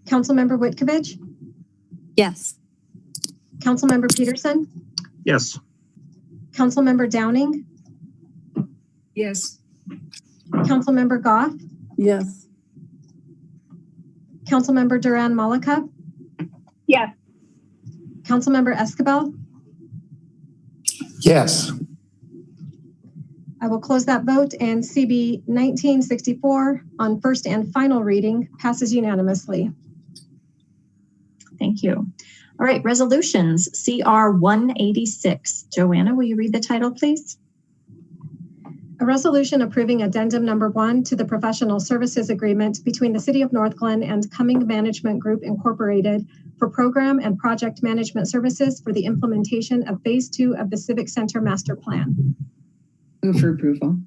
[SPEAKER 2] Councilmember Witkovich?
[SPEAKER 10] Yes.
[SPEAKER 2] Councilmember Peterson?
[SPEAKER 4] Yes.
[SPEAKER 2] Councilmember Downing?
[SPEAKER 11] Yes.
[SPEAKER 2] Councilmember Goff?
[SPEAKER 12] Yes.
[SPEAKER 2] Councilmember Duran Malika?
[SPEAKER 7] Yes.
[SPEAKER 2] Councilmember Escabel?
[SPEAKER 13] Yes.
[SPEAKER 2] I will close that vote, and CB 1964 on first and final reading passes unanimously.
[SPEAKER 1] Thank you. All right, resolutions, CR 186. Joanna, will you read the title, please?
[SPEAKER 2] A resolution approving addendum number 1 to the professional services agreement between the City of Northglenn and Cumming Management Group Incorporated for program and project management services for the implementation of Phase 2 of the Civic Center Master Plan.
[SPEAKER 11] Move for approval.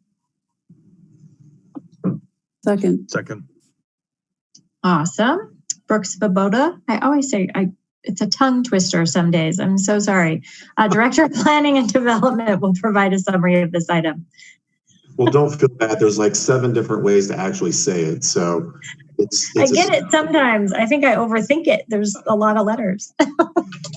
[SPEAKER 12] Second.
[SPEAKER 4] Second.
[SPEAKER 1] Awesome. Brooks Vaboda. I always say it's a tongue twister some days. I'm so sorry. Director of Planning and Development will provide a summary of this item.
[SPEAKER 16] Well, don't feel bad. There's like 7 different ways to actually say it. So
[SPEAKER 1] I get it sometimes. I think I overthink it. There's a lot of letters.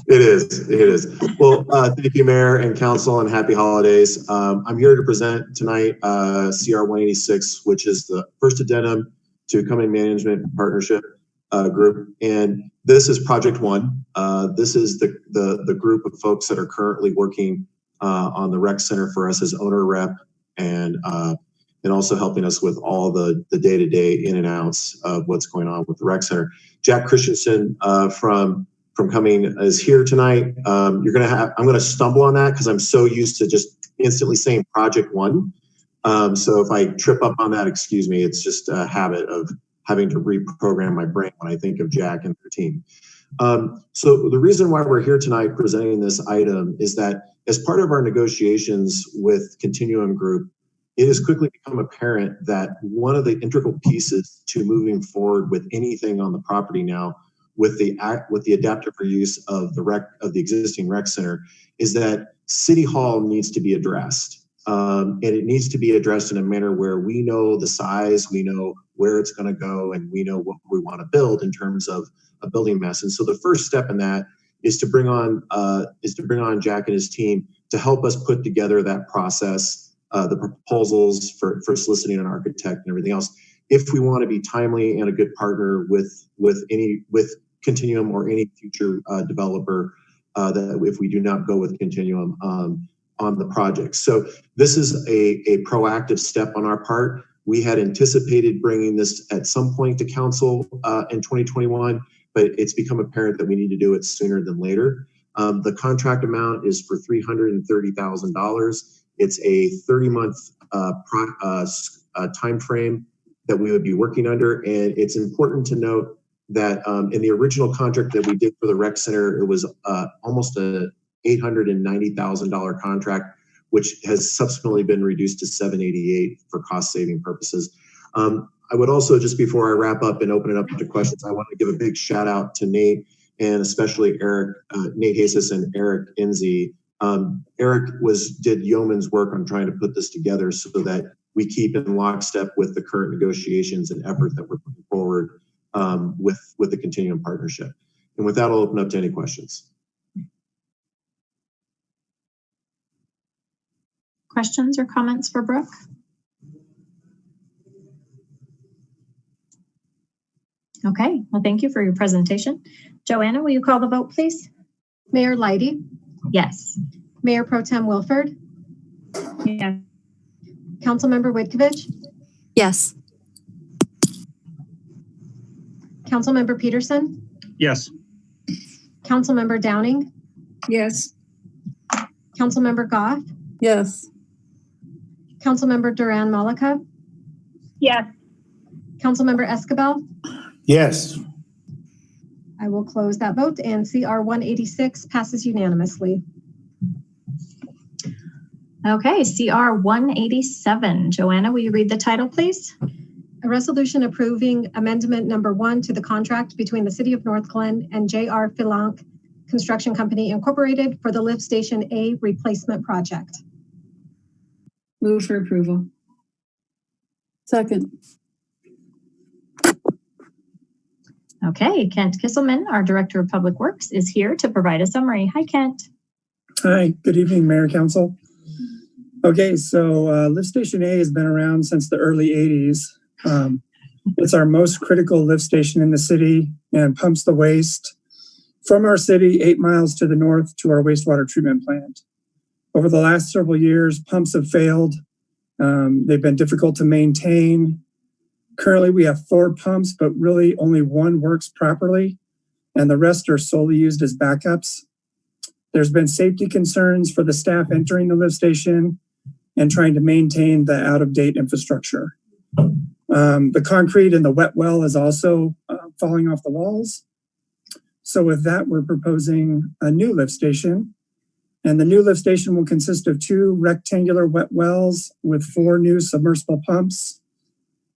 [SPEAKER 16] It is. Well, thank you, Mayor and Council, and happy holidays. I'm here to present tonight CR 186, which is the first addendum to Cumming Management Partnership Group. And this is Project 1. This is the group of folks that are currently working on the rec center for us as owner rep, and also helping us with all the day-to-day in and outs of what's going on with the rec center. Jack Christensen from Cumming is here tonight. I'm gonna stumble on that because I'm so used to just instantly saying Project 1. So if I trip up on that, excuse me. It's just a habit of having to reprogram my brain when I think of Jack and their team. So the reason why we're here tonight presenting this item is that as part of our negotiations with Continuum Group, it has quickly become apparent that one of the integral pieces to moving forward with anything on the property now, with the adaptive reuse of the existing rec center, is that City Hall needs to be addressed. And it needs to be addressed in a manner where we know the size, we know where it's going to go, and we know what we want to build in terms of a building mass. And so the first step in that
[SPEAKER 17] is to bring on Jack and his team to help us put together that process, the proposals for soliciting an architect and everything else. If we want to be timely and a good partner with Continuum or any future developer, that if we do not go with Continuum on the project. So this is a proactive step on our part. We had anticipated bringing this at some point to council in 2021, but it's become apparent that we need to do it sooner than later. The contract amount is for $330,000. It's a 30-month time frame that we would be working under, and it's important to note that in the original contract that we did for the rec center, it was almost a $890,000 contract, which has subsequently been reduced to $788,000 for cost-saving purposes. I would also, just before I wrap up and open it up to questions, I want to give a big shout out to Nate and especially Eric, Nate Hasis and Eric Enzi. Eric did yeoman's work on trying to put this together so that we keep in lockstep with the current negotiations and effort that we're putting forward with the Continuum partnership. And with that, I'll open up to any questions.
[SPEAKER 1] Questions or comments for Brooke? Okay, well, thank you for your presentation. Joanna, will you call the vote, please?
[SPEAKER 2] Mayor Leidy?
[SPEAKER 1] Yes.
[SPEAKER 2] Mayor Pro Tem Wilford?
[SPEAKER 8] Yes.
[SPEAKER 2] Councilmember Whitkovich?
[SPEAKER 10] Yes.
[SPEAKER 2] Councilmember Peterson?
[SPEAKER 6] Yes.
[SPEAKER 2] Councilmember Downing?
[SPEAKER 11] Yes.
[SPEAKER 2] Councilmember Goff?
[SPEAKER 12] Yes.
[SPEAKER 2] Councilmember Duran Malika?
[SPEAKER 7] Yes.
[SPEAKER 2] Councilmember Escabel?
[SPEAKER 13] Yes.
[SPEAKER 2] I will close that vote, and CR 186 passes unanimously.
[SPEAKER 1] Okay, CR 187. Joanna, will you read the title, please?
[SPEAKER 2] A resolution approving amendment number 1 to the contract between the City of Northglenn and J.R. Filank Construction Company Incorporated for the Lift Station A replacement project.
[SPEAKER 11] Move for approval.
[SPEAKER 12] Second.
[SPEAKER 1] Okay, Kent Kisselman, our Director of Public Works, is here to provide a summary. Hi, Kent.
[SPEAKER 18] Hi, good evening, Mayor, Council. Okay, so Lift Station A has been around since the early 80s. It's our most critical lift station in the city and pumps the waste from our city 8 miles to the north to our wastewater treatment plant. Over the last several years, pumps have failed. They've been difficult to maintain. Currently, we have 4 pumps, but really only 1 works properly, and the rest are solely used as backups. There's been safety concerns for the staff entering the lift station and trying to maintain the out-of-date infrastructure. The concrete in the wet well is also falling off the walls. So with that, we're proposing a new lift station. And the new lift station will consist of 2 rectangular wet wells with 4 new submersible pumps.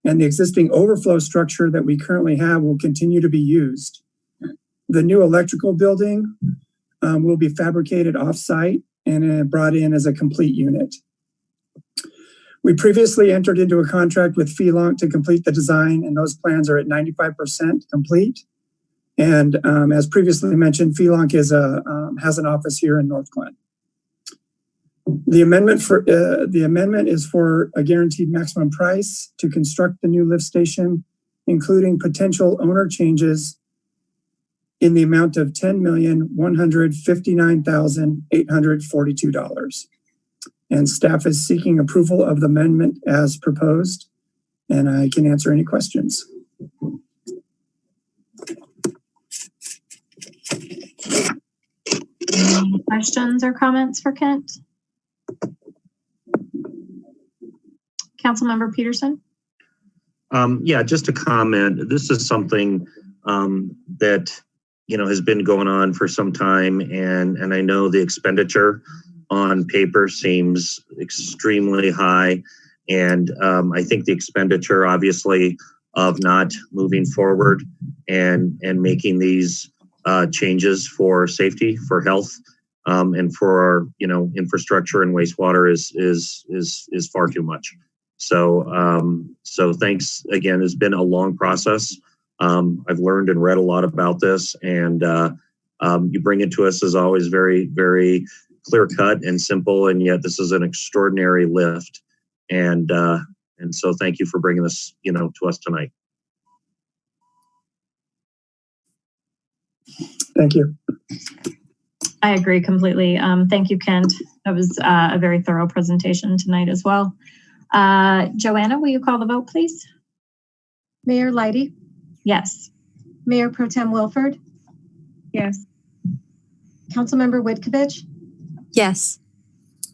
[SPEAKER 18] And the existing overflow structure that we currently have will continue to be used. The new electrical building will be fabricated off-site and brought in as a complete unit. We previously entered into a contract with Filank to complete the design, and those plans are at 95% complete. And as previously mentioned, Filank has an office here in Northglenn. The amendment is for a guaranteed maximum price to construct the new lift station, including potential owner changes in the amount of $10,159,842. And staff is seeking approval of the amendment as proposed, and I can answer any questions.
[SPEAKER 1] Any questions or comments for Kent? Councilmember Peterson?
[SPEAKER 4] Yeah, just a comment. This is something that has been going on for some time, and I know the expenditure on paper seems extremely high, and I think the expenditure, obviously, of not moving forward and making these changes for safety, for health, and for our infrastructure and wastewater is far too much. So thanks again. It's been a long process. I've learned and read a lot about this, and You bring it to us as always very, very clear cut and simple, and yet this is an extraordinary lift. And so thank you for bringing this, to us tonight.
[SPEAKER 18] Thank you.
[SPEAKER 1] I agree completely. Thank you, Kent. That was a very thorough presentation tonight as well. Joanna, will you call the vote, please?
[SPEAKER 2] Mayor Lighty?
[SPEAKER 1] Yes.
[SPEAKER 2] Mayor Pro Tem Wilford?
[SPEAKER 8] Yes.
[SPEAKER 2] Councilmember Whitkovich?
[SPEAKER 10] Yes.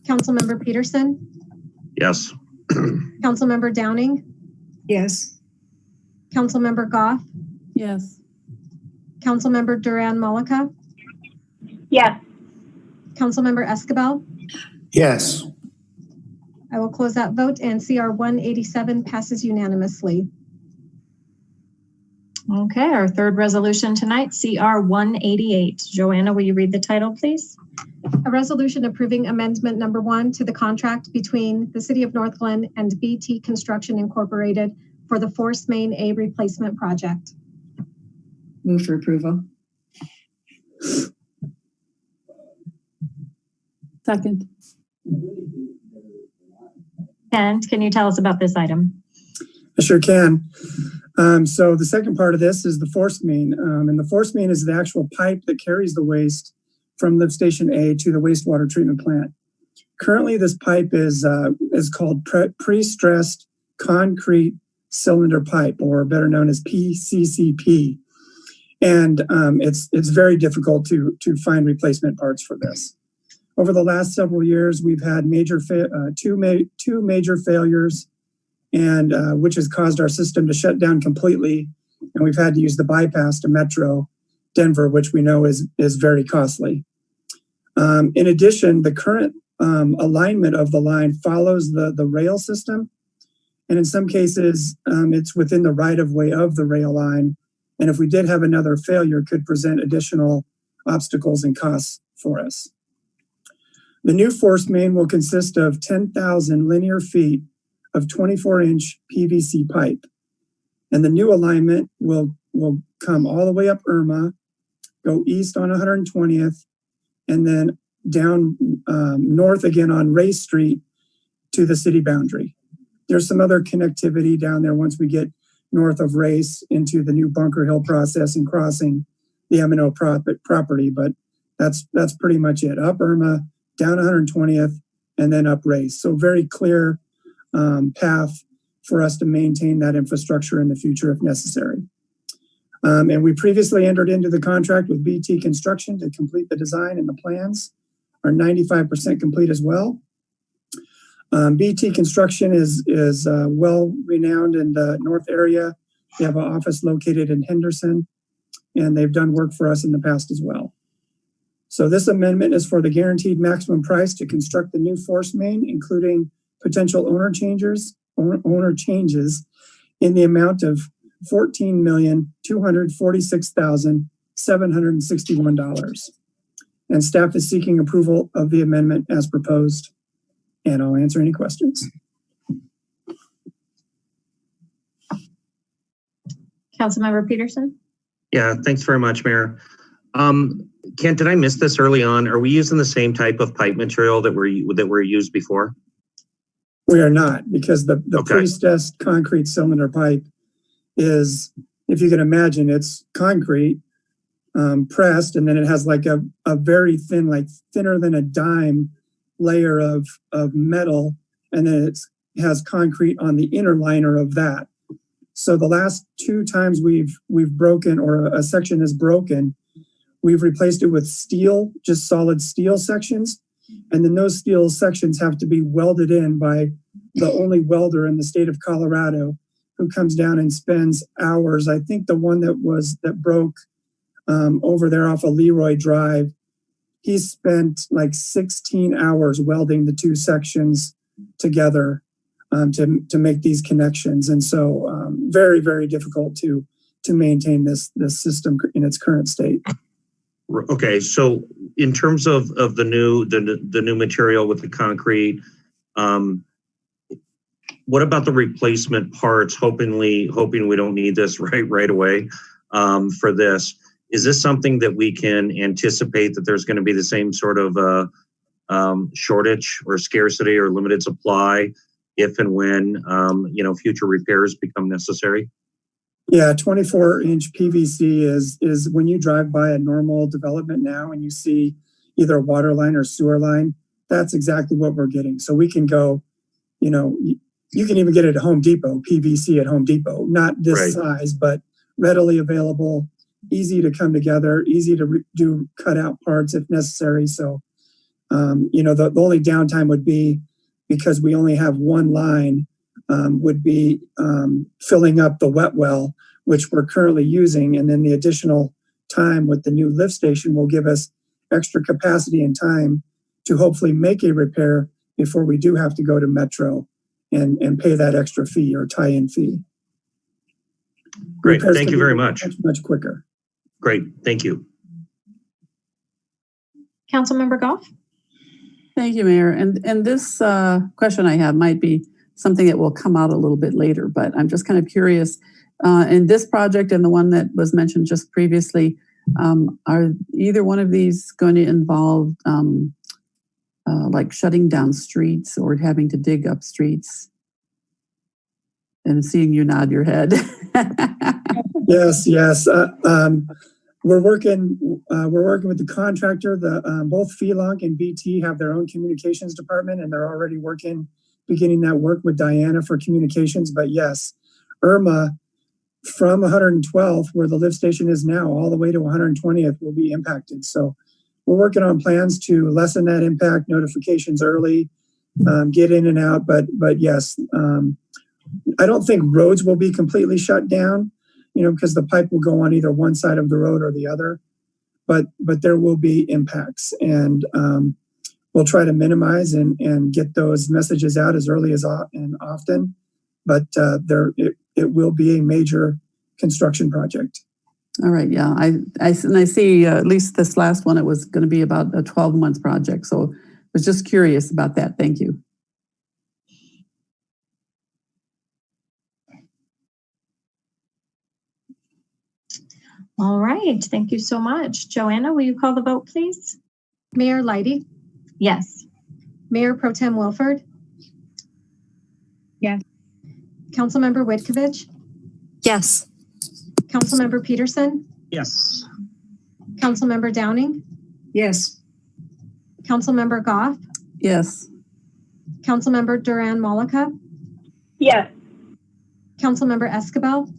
[SPEAKER 2] Councilmember Peterson?
[SPEAKER 4] Yes.
[SPEAKER 2] Councilmember Downing?
[SPEAKER 11] Yes.
[SPEAKER 2] Councilmember Goff?
[SPEAKER 12] Yes.
[SPEAKER 2] Councilmember Duran Malika?
[SPEAKER 7] Yes.
[SPEAKER 2] Councilmember Escabel?
[SPEAKER 13] Yes.
[SPEAKER 2] I will close that vote, and CR 187 passes unanimously.
[SPEAKER 1] Okay, our third resolution tonight, CR 188. Joanna, will you read the title, please?
[SPEAKER 2] A resolution approving amendment number 1 to the contract between the City of Northglenn and BT Construction Incorporated for the Force Main A replacement project.
[SPEAKER 10] Move for approval.
[SPEAKER 12] Second.
[SPEAKER 1] And can you tell us about this item?
[SPEAKER 18] I sure can. So the second part of this is the force main. And the force main is the actual pipe that carries the waste from lift station A to the wastewater treatment plant. Currently, this pipe is called pre-stressed concrete cylinder pipe, or better known as PCCP. And it's very difficult to find replacement parts for this. Over the last several years, we've had two major failures, and which has caused our system to shut down completely. And we've had to use the bypass to Metro Denver, which we know is very costly. In addition, the current alignment of the line follows the rail system. And in some cases, it's within the right of way of the rail line. And if we did have another failure, could present additional obstacles and costs for us. The new force main will consist of 10,000 linear feet of 24-inch PVC pipe. And the new alignment will come all the way up Irma, go east on 120th, and then down north again on Race Street to the city boundary. There's some other connectivity down there once we get north of Race into the new Bunker Hill processing crossing the M&O property, but that's pretty much it. Up Irma, down 120th, and then up Race. So very clear path for us to maintain that infrastructure in the future if necessary. And we previously entered into the contract with BT Construction to complete the design, and the plans are 95% complete as well. BT Construction is well renowned in the north area. They have an office located in Henderson, and they've done work for us in the past as well. So this amendment is for the guaranteed maximum price to construct the new force main, including potential owner changes in the amount of $14,246,761. And staff is seeking approval of the amendment as proposed. And I'll answer any questions.
[SPEAKER 1] Councilmember Peterson?
[SPEAKER 4] Yeah, thanks very much, Mayor. Kent, did I miss this early on? Are we using the same type of pipe material that were used before?
[SPEAKER 18] We are not, because the
[SPEAKER 4] Okay.
[SPEAKER 18] pre-stressed concrete cylinder pipe is, if you can imagine, it's concrete pressed, and then it has like a very thin, like thinner than a dime layer of metal, and then it has concrete on the inner liner of that. So the last 2 times we've broken, or a section is broken, we've replaced it with steel, just solid steel sections. And then those steel sections have to be welded in by the only welder in the state of Colorado, who comes down and spends hours. I think the one that broke over there off of Leroy Drive, he spent like 16 hours welding the 2 sections together to make these connections. And so very, very difficult to maintain this system in its current state.
[SPEAKER 4] Okay, so in terms of the new material with the concrete, what about the replacement parts? Hoping we don't need this right away for this. Is this something that we can anticipate that there's going to be the same sort of shortage or scarcity or limited supply if and when future repairs become necessary?
[SPEAKER 18] Yeah, 24-inch PVC is when you drive by a normal development now and you see either a water line or sewer line, that's exactly what we're getting. So we can go, you can even get it at Home Depot, PVC at Home Depot, not this size, but readily available, easy to come together, easy to do cutout parts if necessary. So, the only downtime would be, because we only have one line, would be filling up the wet well, which we're currently using. And then the additional time with the new lift station will give us extra capacity and time to hopefully make a repair before we do have to go to Metro and pay that extra fee or tie-in fee.
[SPEAKER 4] Great, thank you very much.
[SPEAKER 18] Much quicker.
[SPEAKER 4] Great, thank you.
[SPEAKER 1] Councilmember Goff?
[SPEAKER 12] Thank you, Mayor. And this question I have might be something that will come out a little bit later, but I'm just kind of curious. In this project and the one that was mentioned just previously, are either one of these going to involve like shutting down streets or having to dig up streets? And seeing you nod your head.
[SPEAKER 18] Yes. We're working with the contractor. Both FELONC and BT have their own communications department, and they're already beginning that work with Diana for communications. But yes, Irma, from 112th, where the lift station is now, all the way to 120th will be impacted. So we're working on plans to lessen that impact, notifications early, get in and out. But yes, I don't think roads will be completely shut down, because the pipe will go on either one side of the road or the other. But there will be impacts, and we'll try to minimize and get those messages out as early as and often. But it will be a major construction project.
[SPEAKER 12] All right, yeah, I see at least this last one, it was going to be about a 12-month project. So I was just curious about that. Thank you.
[SPEAKER 1] All right, thank you so much. Joanna, will you call the vote, please?
[SPEAKER 2] Mayor Leidy?
[SPEAKER 1] Yes.
[SPEAKER 2] Mayor Pro Tem Wilford?
[SPEAKER 11] Yes.
[SPEAKER 2] Councilmember Whitkovich?
[SPEAKER 10] Yes.
[SPEAKER 2] Councilmember Peterson?
[SPEAKER 9] Yes.
[SPEAKER 2] Councilmember Downing?
[SPEAKER 11] Yes.
[SPEAKER 2] Councilmember Goff?
[SPEAKER 12] Yes.
[SPEAKER 2] Councilmember Duran Malika?
[SPEAKER 7] Yes.
[SPEAKER 2] Councilmember Escabel?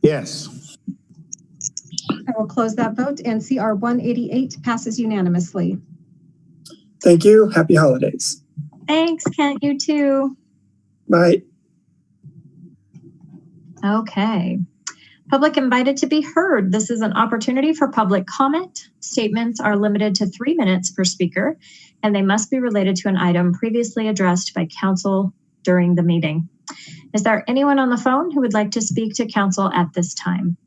[SPEAKER 13] Yes.
[SPEAKER 2] I will close that vote, and CR 188 passes unanimously.
[SPEAKER 18] Thank you. Happy holidays.
[SPEAKER 1] Thanks, Kent. You too.
[SPEAKER 18] Bye.
[SPEAKER 1] Okay. Public invited to be heard. This is an opportunity for public comment. Statements are limited to 3 minutes per speaker, and they must be related to an item previously addressed by council during the meeting. Is there anyone on the phone who would like to speak to council at this time?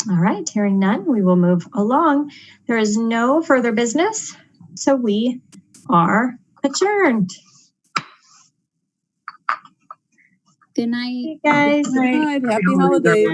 [SPEAKER 1] All right, hearing none, we will move along. There is no further business, so we are adjourned.
[SPEAKER 14] Good night.
[SPEAKER 1] Hey guys.
[SPEAKER 12] Good night. Happy holidays.